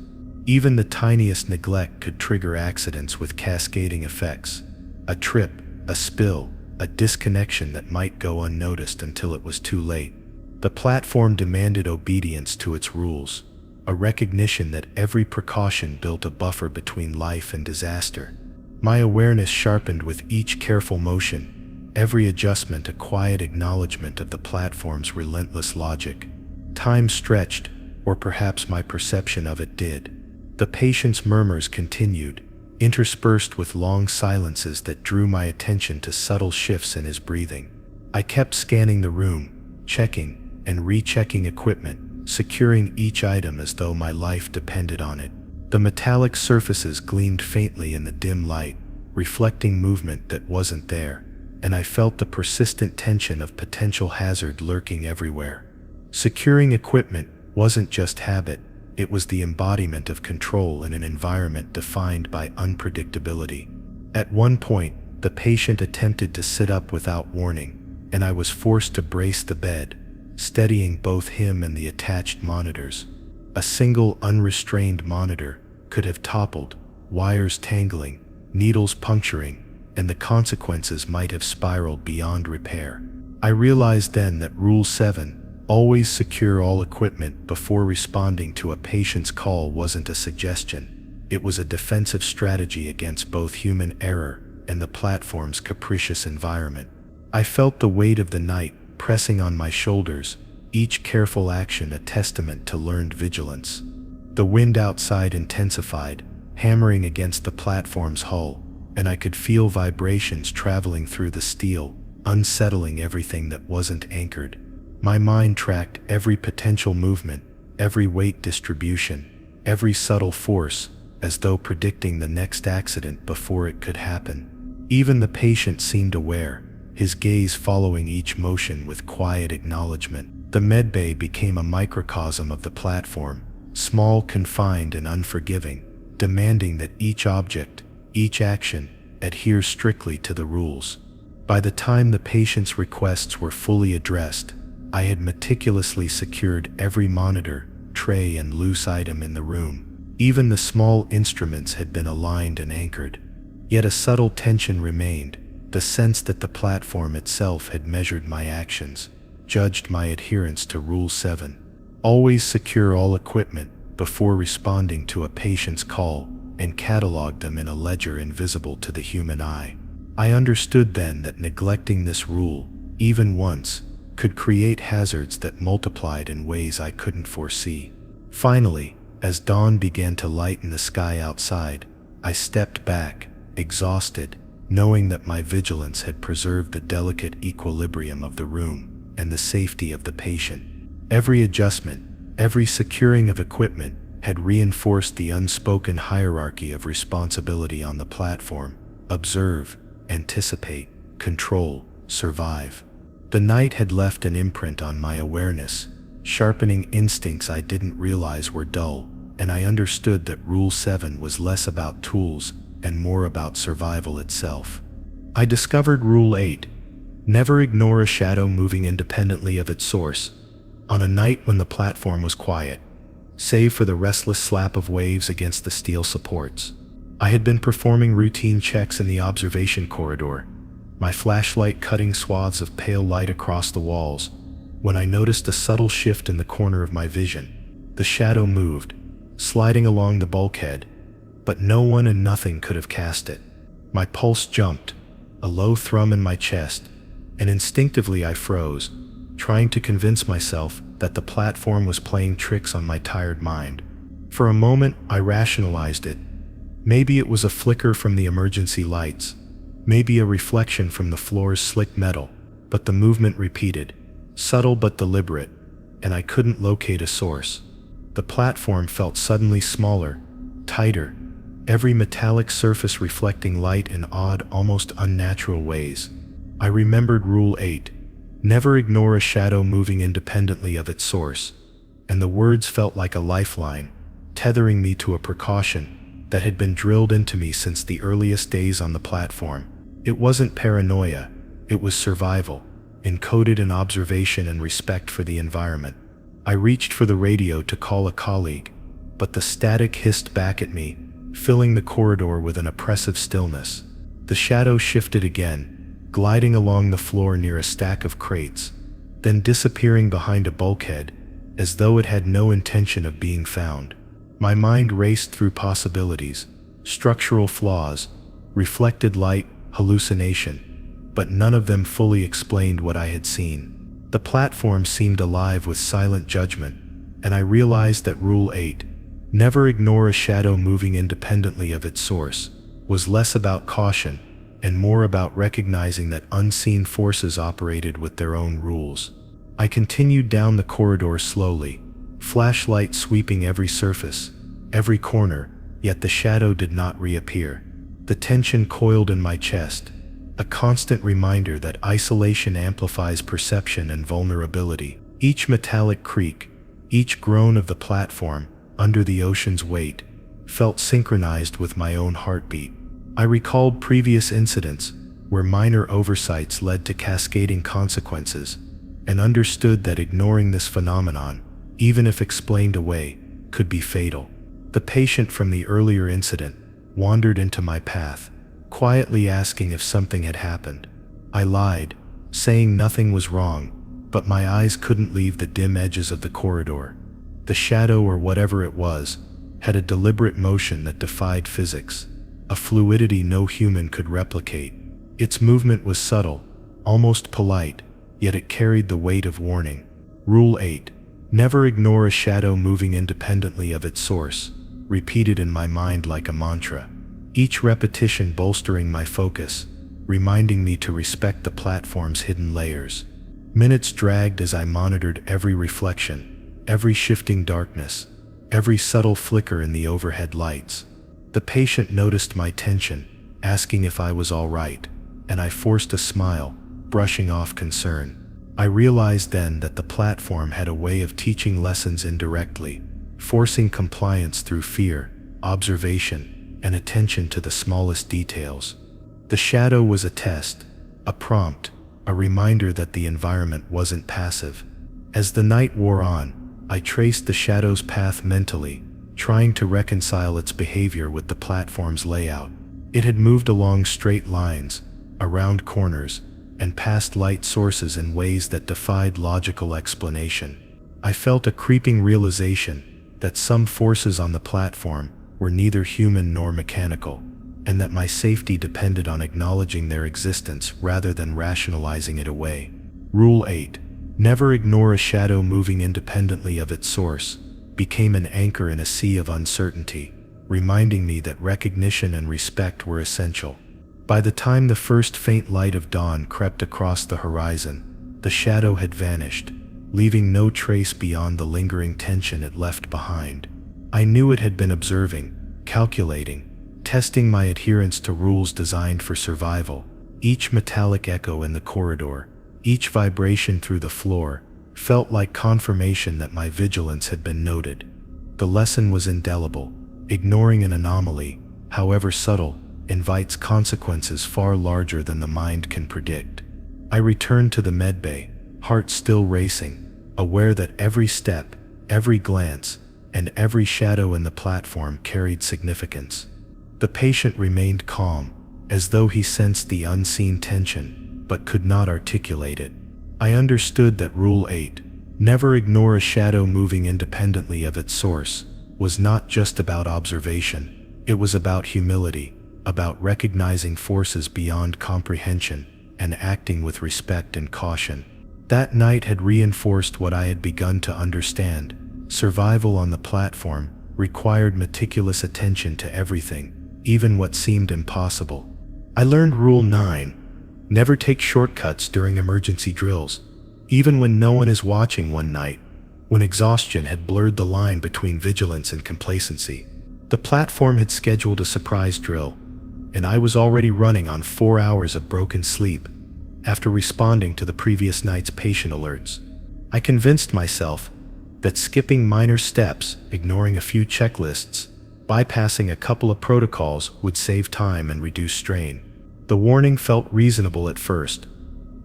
Even the tiniest neglect could trigger accidents with cascading effects. A trip, a spill, a disconnection that might go unnoticed until it was too late. The platform demanded obedience to its rules, a recognition that every precaution built a buffer between life and disaster. My awareness sharpened with each careful motion, every adjustment a quiet acknowledgement of the platform's relentless logic. Time stretched, or perhaps my perception of it did. The patient's murmurs continued, interspersed with long silences that drew my attention to subtle shifts in his breathing. I kept scanning the room, checking and rechecking equipment, securing each item as though my life depended on it. The metallic surfaces gleamed faintly in the dim light, reflecting movement that wasn't there, and I felt the persistent tension of potential hazard lurking everywhere. Securing equipment wasn't just habit, it was the embodiment of control in an environment defined by unpredictability. At one point, the patient attempted to sit up without warning, and I was forced to brace the bed, steadying both him and the attached monitors. A single unrestrained monitor could have toppled, wires tangling, needles puncturing, and the consequences might have spiraled beyond repair. I realized then that Rule 7, always secure all equipment before responding to a patient's call, wasn't a suggestion. It was a defensive strategy against both human error and the platform's capricious environment. I felt the weight of the night pressing on my shoulders, each careful action a testament to learned vigilance. The wind outside intensified, hammering against the platform's hull, and I could feel vibrations traveling through the steel, unsettling everything that wasn't anchored. My mind tracked every potential movement, every weight distribution, every subtle force, as though predicting the next accident before it could happen. Even the patient seemed aware, his gaze following each motion with quiet acknowledgement. The medbay became a microcosm of the platform, small, confined, and unforgiving, demanding that each object, each action, adhere strictly to the rules. By the time the patient's requests were fully addressed, I had meticulously secured every monitor, tray, and loose item in the room. Even the small instruments had been aligned and anchored. Yet a subtle tension remained, the sense that the platform itself had measured my actions, judged my adherence to Rule 7. Always secure all equipment before responding to a patient's call, and catalog them in a ledger invisible to the human eye. I understood then that neglecting this rule, even once, could create hazards that multiplied in ways I couldn't foresee. Finally, as dawn began to lighten the sky outside, I stepped back, exhausted, knowing that my vigilance had preserved the delicate equilibrium of the room and the safety of the patient. Every adjustment, every securing of equipment, had reinforced the unspoken hierarchy of responsibility on the platform: observe, anticipate, control, survive. The night had left an imprint on my awareness, sharpening instincts I didn't realize were dull, and I understood that Rule 7 was less about tools and more about survival itself. I discovered Rule 8: never ignore a shadow moving independently of its source. On a night when the platform was quiet, save for the restless slap of waves against the steel supports, I had been performing routine checks in the observation corridor, my flashlight cutting swaths of pale light across the walls, when I noticed a subtle shift in the corner of my vision. The shadow moved, sliding along the bulkhead, but no one and nothing could have cast it. My pulse jumped, a low thrum in my chest, and instinctively I froze, trying to convince myself that the platform was playing tricks on my tired mind. For a moment, I rationalized it. Maybe it was a flicker from the emergency lights, maybe a reflection from the floor's slick metal, but the movement repeated, subtle but deliberate, and I couldn't locate a source. The platform felt suddenly smaller, tighter, every metallic surface reflecting light in odd, almost unnatural ways. I remembered Rule 8: never ignore a shadow moving independently of its source, and the words felt like a lifeline, tethering me to a precaution that had been drilled into me since the earliest days on the platform. It wasn't paranoia, it was survival, encoded in observation and respect for the environment. I reached for the radio to call a colleague, but the static hissed back at me, filling the corridor with an oppressive stillness. The shadow shifted again, gliding along the floor near a stack of crates, then disappearing behind a bulkhead, as though it had no intention of being found. My mind raced through possibilities, structural flaws, reflected light, hallucination, but none of them fully explained what I had seen. The platform seemed alive with silent judgment, and I realized that Rule 8, never ignore a shadow moving independently of its source, was less about caution and more about recognizing that unseen forces operated with their own rules. I continued down the corridor slowly, flashlight sweeping every surface, every corner, yet the shadow did not reappear. The tension coiled in my chest, a constant reminder that isolation amplifies perception and vulnerability. Each metallic creak, each groan of the platform, under the ocean's weight, felt synchronized with my own heartbeat. I recalled previous incidents where minor oversights led to cascading consequences, and understood that ignoring this phenomenon, even if explained away, could be fatal. The patient from the earlier incident wandered into my path, quietly asking if something had happened. I lied, saying nothing was wrong, but my eyes couldn't leave the dim edges of the corridor. The shadow, or whatever it was, had a deliberate motion that defied physics, a fluidity no human could replicate. Its movement was subtle, almost polite, yet it carried the weight of warning. Rule 8. Never ignore a shadow moving independently of its source, repeated in my mind like a mantra, each repetition bolstering my focus, reminding me to respect the platform's hidden layers. Minutes dragged as I monitored every reflection, every shifting darkness, every subtle flicker in the overhead lights. The patient noticed my tension, asking if I was all right, and I forced a smile, brushing off concern. I realized then that the platform had a way of teaching lessons indirectly, forcing compliance through fear, observation, and attention to the smallest details. The shadow was a test, a prompt, a reminder that the environment wasn't passive. As the night wore on, I traced the shadow's path mentally, trying to reconcile its behavior with the platform's layout. It had moved along straight lines, around corners, and past light sources in ways that defied logical explanation. I felt a creeping realization that some forces on the platform were neither human nor mechanical, and that my safety depended on acknowledging their existence rather than rationalizing it away. Rule 8. Never ignore a shadow moving independently of its source, became an anchor in a sea of uncertainty, reminding me that recognition and respect were essential. By the time the first faint light of dawn crept across the horizon, the shadow had vanished, leaving no trace beyond the lingering tension it left behind. I knew it had been observing, calculating, testing my adherence to rules designed for survival. Each metallic echo in the corridor, each vibration through the floor, felt like confirmation that my vigilance had been noted. The lesson was indelible. Ignoring an anomaly, however subtle, invites consequences far larger than the mind can predict. I returned to the medbay, heart still racing, aware that every step, every glance, and every shadow in the platform carried significance. The patient remained calm, as though he sensed the unseen tension, but could not articulate it. I understood that Rule 8, never ignore a shadow moving independently of its source, was not just about observation. It was about humility, about recognizing forces beyond comprehension, and acting with respect and caution. That night had reinforced what I had begun to understand. Survival on the platform required meticulous attention to everything, even what seemed impossible. I learned Rule 9. Never take shortcuts during emergency drills, even when no one is watching. One night, when exhaustion had blurred the line between vigilance and complacency, the platform had scheduled a surprise drill, and I was already running on 4 hours of broken sleep. After responding to the previous night's patient alerts, I convinced myself that skipping minor steps, ignoring a few checklists, bypassing a couple of protocols would save time and reduce strain. The warning felt reasonable at first,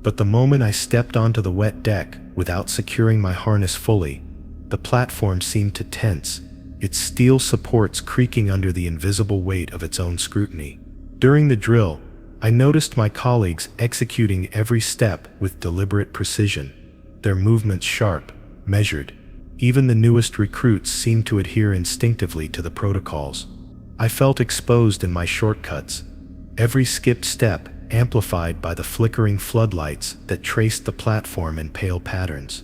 but the moment I stepped onto the wet deck without securing my harness fully, the platform seemed to tense, its steel supports creaking under the invisible weight of its own scrutiny. During the drill, I noticed my colleagues executing every step with deliberate precision, their movements sharp, measured. Even the newest recruits seemed to adhere instinctively to the protocols. I felt exposed in my shortcuts, every skipped step amplified by the flickering floodlights that traced the platform in pale patterns.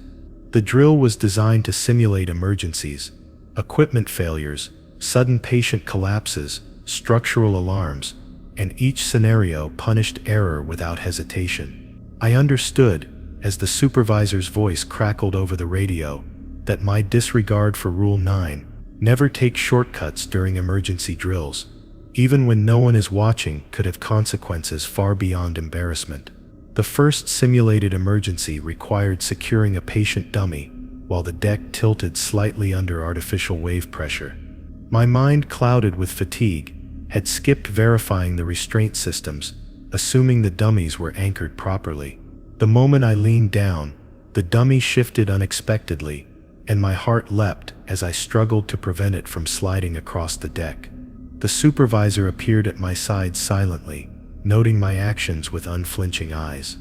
The drill was designed to simulate emergencies, equipment failures, sudden patient collapses, structural alarms, and each scenario punished error without hesitation. I understood, as the supervisor's voice crackled over the radio, that my disregard for Rule 9, never take shortcuts during emergency drills, even when no one is watching, could have consequences far beyond embarrassment. The first simulated emergency required securing a patient dummy while the deck tilted slightly under artificial wave pressure. My mind, clouded with fatigue, had skipped verifying the restraint systems, assuming the dummies were anchored properly. The moment I leaned down, the dummy shifted unexpectedly, and my heart leapt as I struggled to prevent it from sliding across the deck. The supervisor appeared at my side silently, noting my actions with unflinching eyes.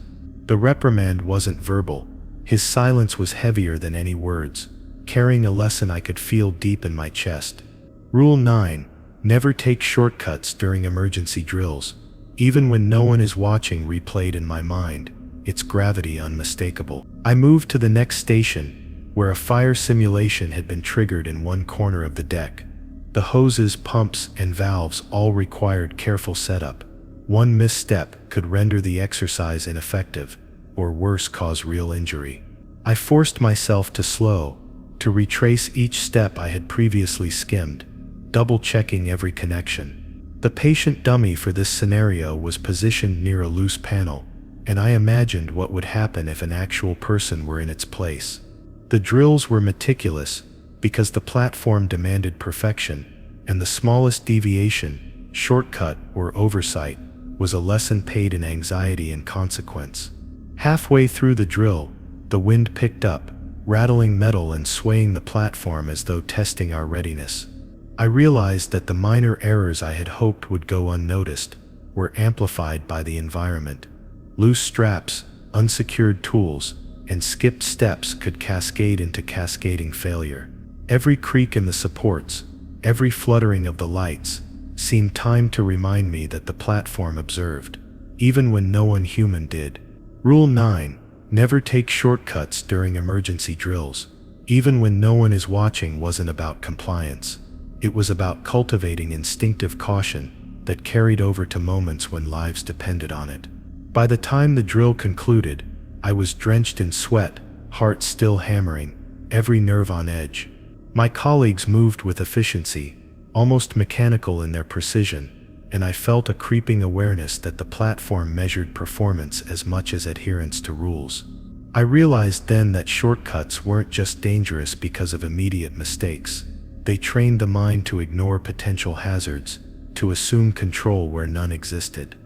The reprimand wasn't verbal. His silence was heavier than any words, carrying a lesson I could feel deep in my chest. Rule 9. Never take shortcuts during emergency drills. Even when no one is watching, replayed in my mind, its gravity unmistakable. I moved to the next station, where a fire simulation had been triggered in one corner of the deck. The hoses, pumps, and valves all required careful setup. One misstep could render the exercise ineffective, or worse, cause real injury. I forced myself to slow, to retrace each step I had previously skimmed, double-checking every connection. The patient dummy for this scenario was positioned near a loose panel, and I imagined what would happen if an actual person were in its place. The drills were meticulous because the platform demanded perfection, and the smallest deviation, shortcut, or oversight was a lesson paid in anxiety and consequence. Halfway through the drill, the wind picked up, rattling metal and swaying the platform as though testing our readiness. I realized that the minor errors I had hoped would go unnoticed were amplified by the environment. Loose straps, unsecured tools, and skipped steps could cascade into cascading failure. Every creak in the supports, every fluttering of the lights, seemed timed to remind me that the platform observed, even when no one human did. Rule 9. Never take shortcuts during emergency drills. Even when no one is watching wasn't about compliance. It was about cultivating instinctive caution that carried over to moments when lives depended on it. By the time the drill concluded, I was drenched in sweat, heart still hammering, every nerve on edge. My colleagues moved with efficiency, almost mechanical in their precision, and I felt a creeping awareness that the platform measured performance as much as adherence to rules. I realized then that shortcuts weren't just dangerous because of immediate mistakes. They trained the mind to ignore potential hazards, to assume control where none existed.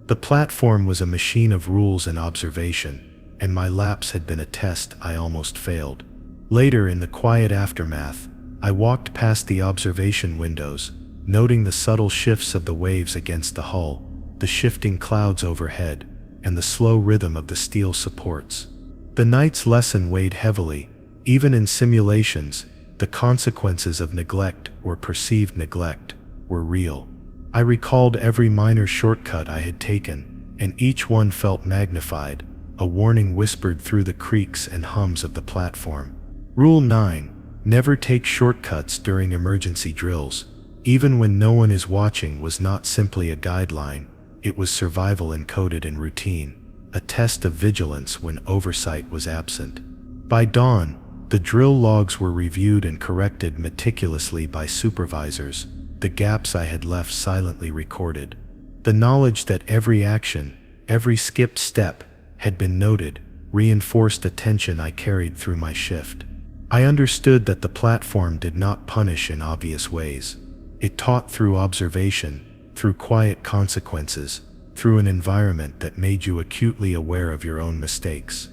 The platform was a machine of rules and observation, and my lapse had been a test I almost failed. Later, in the quiet aftermath, I walked past the observation windows, noting the subtle shifts of the waves against the hull, the shifting clouds overhead, and the slow rhythm of the steel supports. The night's lesson weighed heavily. Even in simulations, the consequences of neglect, or perceived neglect, were real. I recalled every minor shortcut I had taken, and each one felt magnified, a warning whispered through the creaks and hums of the platform. Rule 9. Never take shortcuts during emergency drills. Even when no one is watching was not simply a guideline, it was survival encoded in routine, a test of vigilance when oversight was absent. By dawn, the drill logs were reviewed and corrected meticulously by supervisors, the gaps I had left silently recorded. The knowledge that every action, every skipped step, had been noted, reinforced a tension I carried through my shift. I understood that the platform did not punish in obvious ways. It taught through observation, through quiet consequences, through an environment that made you acutely aware of your own mistakes.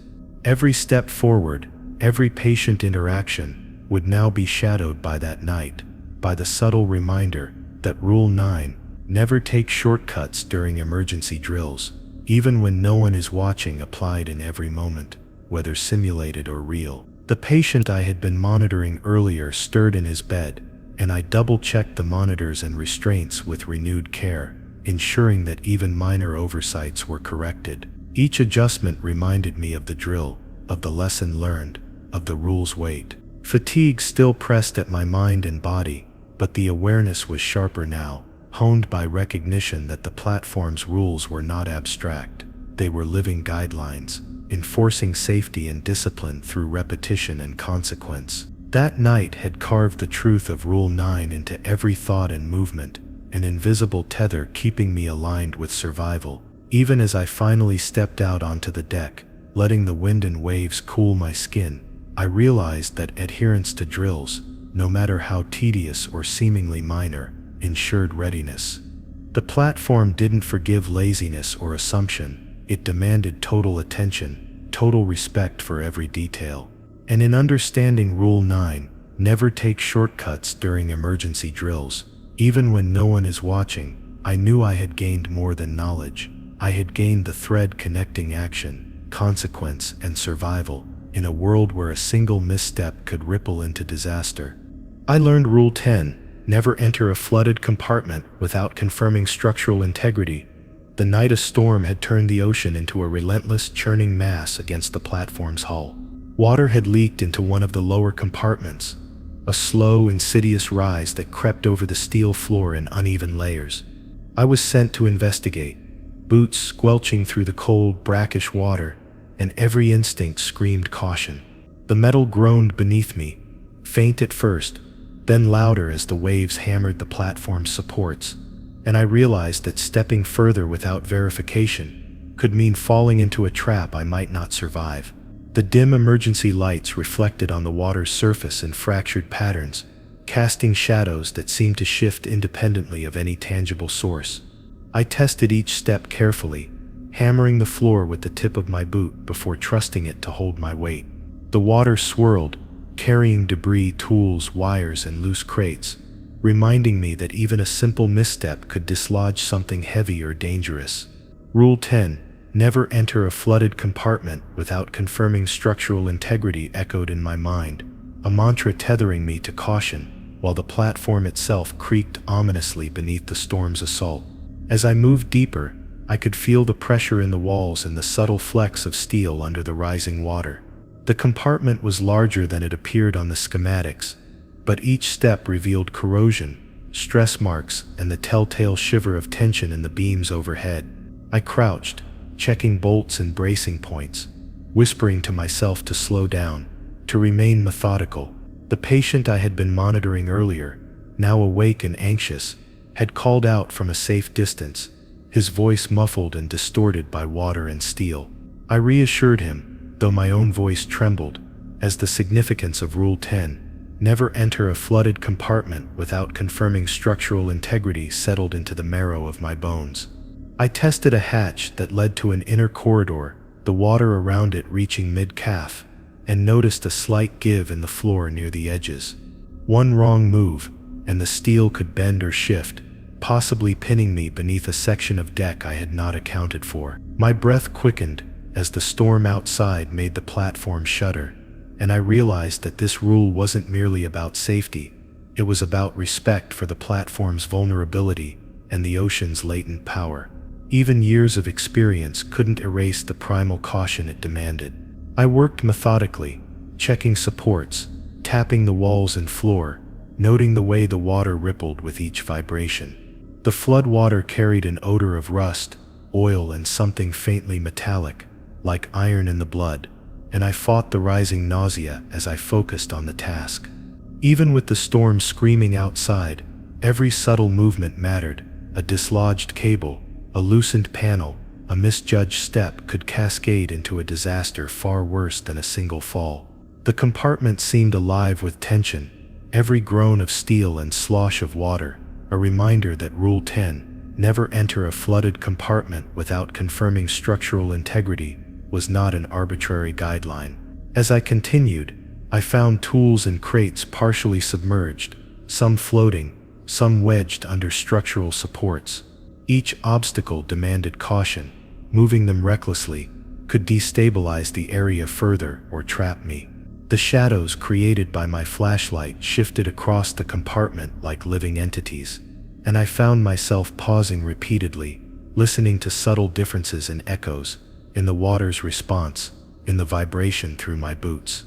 Every step forward, every patient interaction, would now be shadowed by that night, by the subtle reminder that Rule 9, never take shortcuts during emergency drills, even when no one is watching, applied in every moment, whether simulated or real. The patient I had been monitoring earlier stirred in his bed, and I double-checked the monitors and restraints with renewed care, ensuring that even minor oversights were corrected. Each adjustment reminded me of the drill, of the lesson learned, of the rule's weight. Fatigue still pressed at my mind and body, but the awareness was sharper now, honed by recognition that the platform's rules were not abstract. They were living guidelines, enforcing safety and discipline through repetition and consequence. That night had carved the truth of Rule 9 into every thought and movement, an invisible tether keeping me aligned with survival. Even as I finally stepped out onto the deck, letting the wind and waves cool my skin, I realized that adherence to drills, no matter how tedious or seemingly minor, ensured readiness. The platform didn't forgive laziness or assumption. It demanded total attention, total respect for every detail. And in understanding Rule 9, never take shortcuts during emergency drills, even when no one is watching, I knew I had gained more than knowledge. I had gained the thread connecting action, consequence, and survival in a world where a single misstep could ripple into disaster. I learned Rule 10, never enter a flooded compartment without confirming structural integrity. The night a storm had turned the ocean into a relentless churning mass against the platform's hull. Water had leaked into one of the lower compartments, a slow, insidious rise that crept over the steel floor in uneven layers. I was sent to investigate, boots squelching through the cold, brackish water, and every instinct screamed caution. The metal groaned beneath me, faint at first, then louder as the waves hammered the platform's supports, and I realized that stepping further without verification could mean falling into a trap I might not survive. The dim emergency lights reflected on the water's surface in fractured patterns, casting shadows that seemed to shift independently of any tangible source. I tested each step carefully, hammering the floor with the tip of my boot before trusting it to hold my weight. The water swirled, carrying debris, tools, wires, and loose crates, reminding me that even a simple misstep could dislodge something heavy or dangerous. Rule 10, never enter a flooded compartment without confirming structural integrity, echoed in my mind, a mantra tethering me to caution, while the platform itself creaked ominously beneath the storm's assault. As I moved deeper, I could feel the pressure in the walls and the subtle flecks of steel under the rising water. The compartment was larger than it appeared on the schematics, but each step revealed corrosion, stress marks, and the telltale shiver of tension in the beams overhead. I crouched, checking bolts and bracing points, whispering to myself to slow down, to remain methodical. The patient I had been monitoring earlier, now awake and anxious, had called out from a safe distance, his voice muffled and distorted by water and steel. I reassured him, though my own voice trembled, as the significance of Rule 10, never enter a flooded compartment without confirming structural integrity, settled into the marrow of my bones. I tested a hatch that led to an inner corridor, the water around it reaching mid-calf, and noticed a slight give in the floor near the edges. One wrong move, and the steel could bend or shift, possibly pinning me beneath a section of deck I had not accounted for. My breath quickened as the storm outside made the platform shudder, and I realized that this rule wasn't merely about safety, it was about respect for the platform's vulnerability and the ocean's latent power. Even years of experience couldn't erase the primal caution it demanded. I worked methodically, checking supports, tapping the walls and floor, noting the way the water rippled with each vibration. The flood water carried an odor of rust, oil, and something faintly metallic, like iron in the blood, and I fought the rising nausea as I focused on the task. Even with the storm screaming outside, every subtle movement mattered. A dislodged cable, a loosened panel, a misjudged step could cascade into a disaster far worse than a single fall. The compartment seemed alive with tension, every groan of steel and slosh of water, a reminder that Rule 10, never enter a flooded compartment without confirming structural integrity, was not an arbitrary guideline. As I continued, I found tools and crates partially submerged, some floating, some wedged under structural supports. Each obstacle demanded caution. Moving them recklessly could destabilize the area further or trap me. The shadows created by my flashlight shifted across the compartment like living entities, and I found myself pausing repeatedly, listening to subtle differences and echoes, in the water's response, in the vibration through my boots.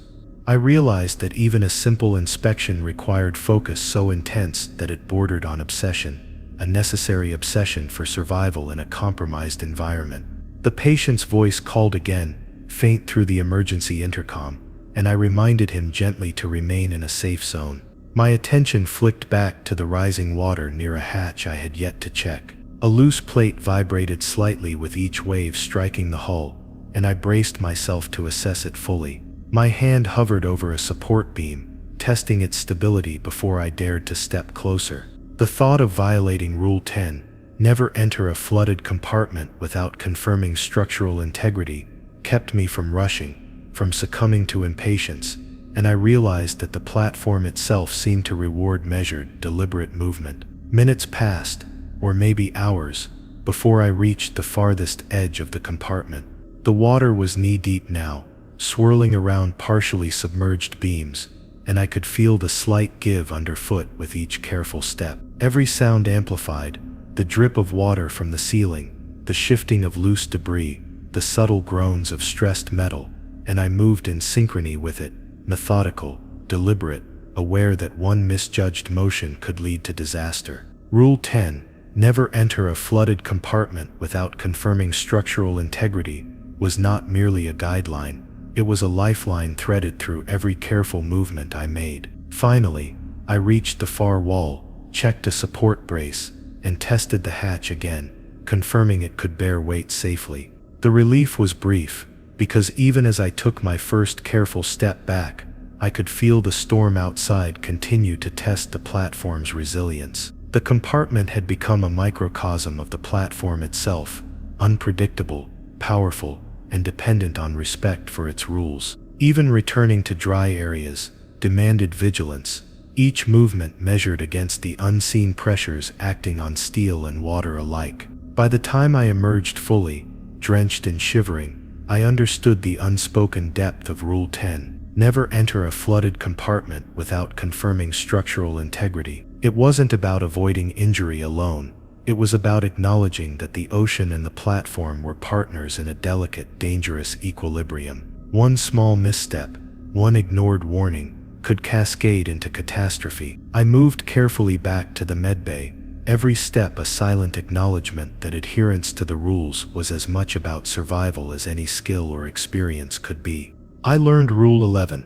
I realized that even a simple inspection required focus so intense that it bordered on obsession, a necessary obsession for survival in a compromised environment. The patient's voice called again, faint through the emergency intercom, and I reminded him gently to remain in a safe zone. My attention flicked back to the rising water near a hatch I had yet to check. A loose plate vibrated slightly with each wave striking the hull, and I braced myself to assess it fully. My hand hovered over a support beam, testing its stability before I dared to step closer. The thought of violating Rule 10, never enter a flooded compartment without confirming structural integrity, kept me from rushing, from succumbing to impatience, and I realized that the platform itself seemed to reward measured, deliberate movement. Minutes passed, or maybe hours, before I reached the farthest edge of the compartment. The water was knee-deep now, swirling around partially submerged beams, and I could feel the slight give underfoot with each careful step. Every sound amplified, the drip of water from the ceiling, the shifting of loose debris, the subtle groans of stressed metal, and I moved in synchrony with it, methodical, deliberate, aware that one misjudged motion could lead to disaster. Rule 10, never enter a flooded compartment without confirming structural integrity, was not merely a guideline, it was a lifeline threaded through every careful movement I made. Finally, I reached the far wall, checked a support brace, and tested the hatch again, confirming it could bear weight safely. The relief was brief, because even as I took my first careful step back, I could feel the storm outside continue to test the platform's resilience. The compartment had become a microcosm of the platform itself, unpredictable, powerful, and dependent on respect for its rules. Even returning to dry areas demanded vigilance, each movement measured against the unseen pressures acting on steel and water alike. By the time I emerged fully, drenched and shivering, I understood the unspoken depth of Rule 10. Never enter a flooded compartment without confirming structural integrity. It wasn't about avoiding injury alone. It was about acknowledging that the ocean and the platform were partners in a delicate, dangerous equilibrium. One small misstep, one ignored warning, could cascade into catastrophe. I moved carefully back to the medbay, every step a silent acknowledgement that adherence to the rules was as much about survival as any skill or experience could be. I learned Rule 11.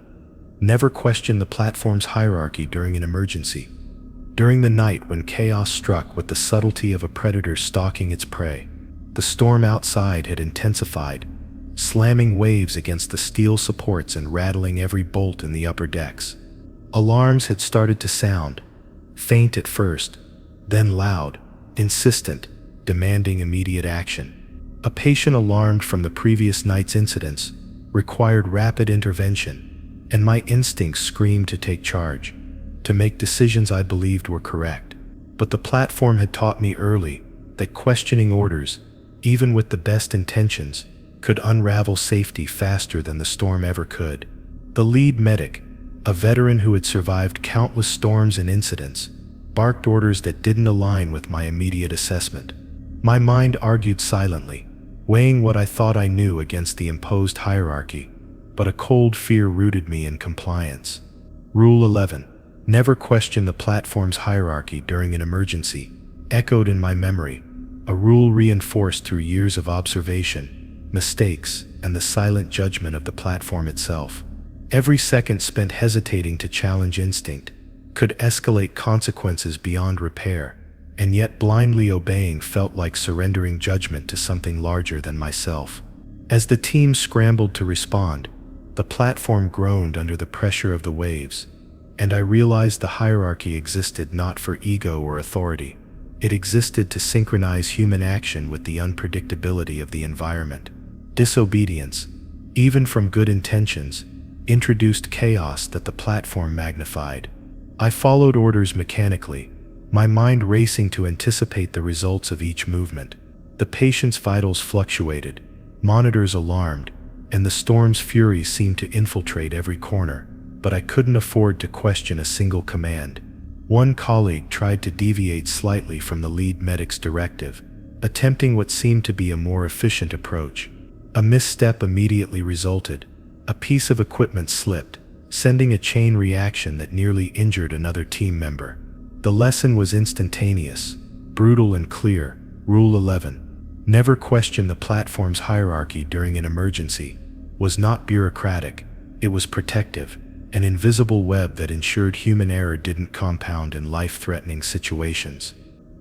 Never question the platform's hierarchy during an emergency. During the night when chaos struck with the subtlety of a predator stalking its prey, the storm outside had intensified, slamming waves against the steel supports and rattling every bolt in the upper decks. Alarms had started to sound, faint at first, then loud, insistent, demanding immediate action. A patient alarmed from the previous night's incidents required rapid intervention, and my instincts screamed to take charge, to make decisions I believed were correct. But the platform had taught me early that questioning orders, even with the best intentions, could unravel safety faster than the storm ever could. The lead medic, a veteran who had survived countless storms and incidents, barked orders that didn't align with my immediate assessment. My mind argued silently, weighing what I thought I knew against the imposed hierarchy, but a cold fear rooted me in compliance. Rule 11. Never question the platform's hierarchy during an emergency, echoed in my memory, a rule reinforced through years of observation, mistakes, and the silent judgment of the platform itself. Every second spent hesitating to challenge instinct could escalate consequences beyond repair, and yet blindly obeying felt like surrendering judgment to something larger than myself. As the team scrambled to respond, the platform groaned under the pressure of the waves, and I realized the hierarchy existed not for ego or authority. It existed to synchronize human action with the unpredictability of the environment. Disobedience, even from good intentions, introduced chaos that the platform magnified. I followed orders mechanically, my mind racing to anticipate the results of each movement. The patient's vitals fluctuated, monitors alarmed, and the storm's fury seemed to infiltrate every corner, but I couldn't afford to question a single command. One colleague tried to deviate slightly from the lead medic's directive, attempting what seemed to be a more efficient approach. A misstep immediately resulted. A piece of equipment slipped, sending a chain reaction that nearly injured another team member. The lesson was instantaneous, brutal and clear. Rule 11. Never question the platform's hierarchy during an emergency. Was not bureaucratic, it was protective, an invisible web that ensured human error didn't compound in life-threatening situations.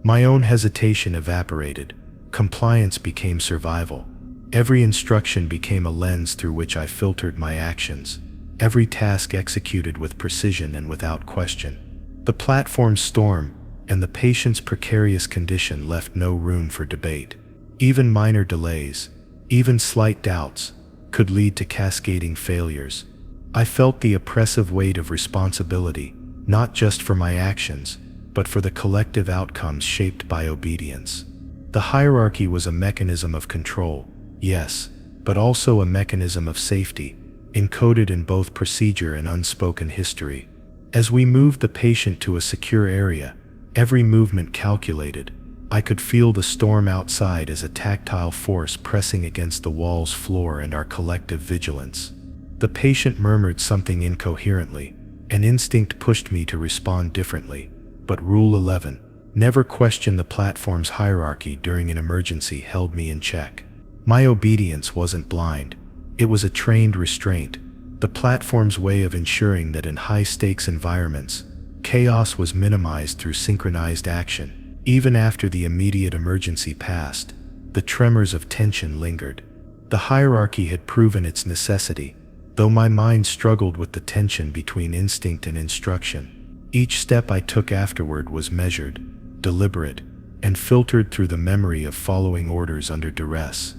My own hesitation evaporated. Compliance became survival. Every instruction became a lens through which I filtered my actions, every task executed with precision and without question. The platform's storm and the patient's precarious condition left no room for debate. Even minor delays, even slight doubts, could lead to cascading failures. I felt the oppressive weight of responsibility, not just for my actions, but for the collective outcomes shaped by obedience. The hierarchy was a mechanism of control, yes, but also a mechanism of safety, encoded in both procedure and unspoken history. As we moved the patient to a secure area, every movement calculated. I could feel the storm outside as a tactile force pressing against the wall's floor and our collective vigilance. The patient murmured something incoherently. An instinct pushed me to respond differently. But Rule 11, never question the platform's hierarchy during an emergency, held me in check. My obedience wasn't blind. It was a trained restraint. The platform's way of ensuring that in high-stakes environments, chaos was minimized through synchronized action. Even after the immediate emergency passed, the tremors of tension lingered. The hierarchy had proven its necessity, though my mind struggled with the tension between instinct and instruction. Each step I took afterward was measured, deliberate, and filtered through the memory of following orders under duress.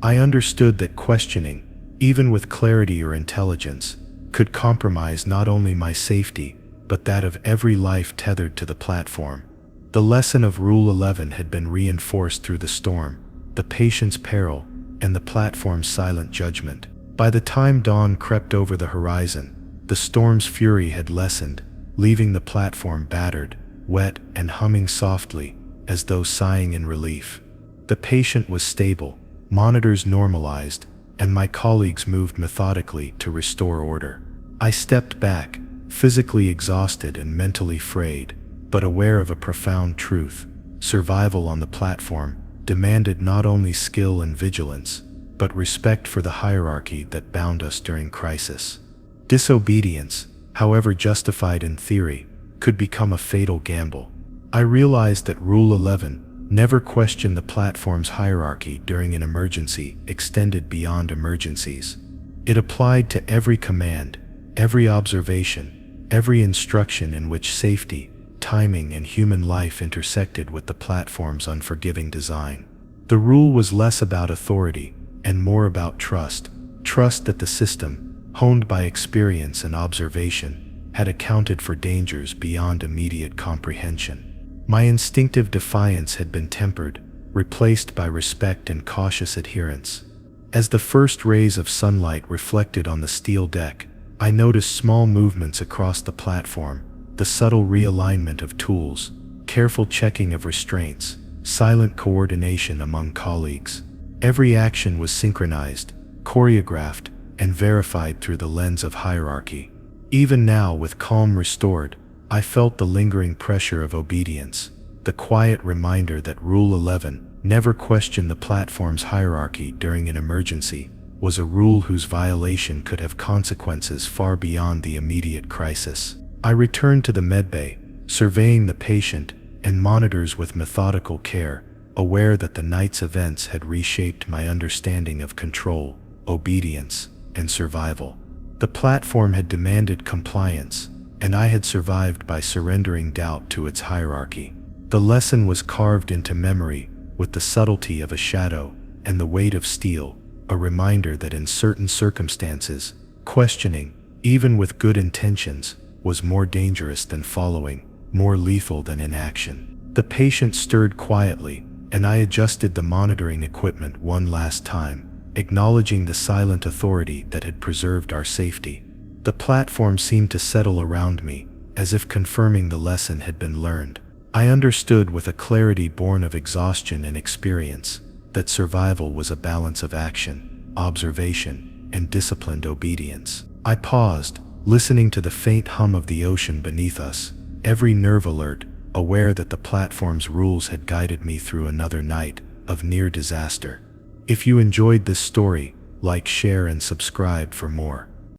I understood that questioning, even with clarity or intelligence, could compromise not only my safety, but that of every life tethered to the platform. The lesson of Rule 11 had been reinforced through the storm, the patient's peril, and the platform's silent judgment. By the time dawn crept over the horizon, the storm's fury had lessened, leaving the platform battered, wet, and humming softly, as though sighing in relief. The patient was stable, monitors normalized, and my colleagues moved methodically to restore order. I stepped back, physically exhausted and mentally frayed, but aware of a profound truth. Survival on the platform demanded not only skill and vigilance, but respect for the hierarchy that bound us during crisis. Disobedience, however justified in theory, could become a fatal gamble. I realized that Rule 11, never question the platform's hierarchy during an emergency, extended beyond emergencies. It applied to every command, every observation, every instruction in which safety, timing, and human life intersected with the platform's unforgiving design. The rule was less about authority and more about trust that the system, honed by experience and observation, had accounted for dangers beyond immediate comprehension. My instinctive defiance had been tempered, replaced by respect and cautious adherence. As the first rays of sunlight reflected on the steel deck, I noticed small movements across the platform, the subtle realignment of tools, careful checking of restraints, silent coordination among colleagues. Every action was synchronized, choreographed, and verified through the lens of hierarchy. Even now, with calm restored, I felt the lingering pressure of obedience, the quiet reminder that Rule 11, never question the platform's hierarchy during an emergency, was a rule whose violation could have consequences far beyond the immediate crisis. I returned to the medbay, surveying the patient and monitors with methodical care, aware that the night's events had reshaped my understanding of control, obedience, and survival. The platform had demanded compliance, and I had survived by surrendering doubt to its hierarchy. The lesson was carved into memory with the subtlety of a shadow and the weight of steel, a reminder that in certain circumstances, questioning, even with good intentions, was more dangerous than following, more lethal than inaction. The patient stirred quietly, and I adjusted the monitoring equipment one last time, acknowledging the silent authority that had preserved our safety. The platform seemed to settle around me, as if confirming the lesson had been learned. I understood with a clarity born of exhaustion and experience that survival was a balance of action, observation, and disciplined obedience. I paused, listening to the faint hum of the ocean beneath us, every nerve alert, aware that the platform's rules had guided me through another night of near disaster. If you enjoyed this story, like, share, and subscribe for more.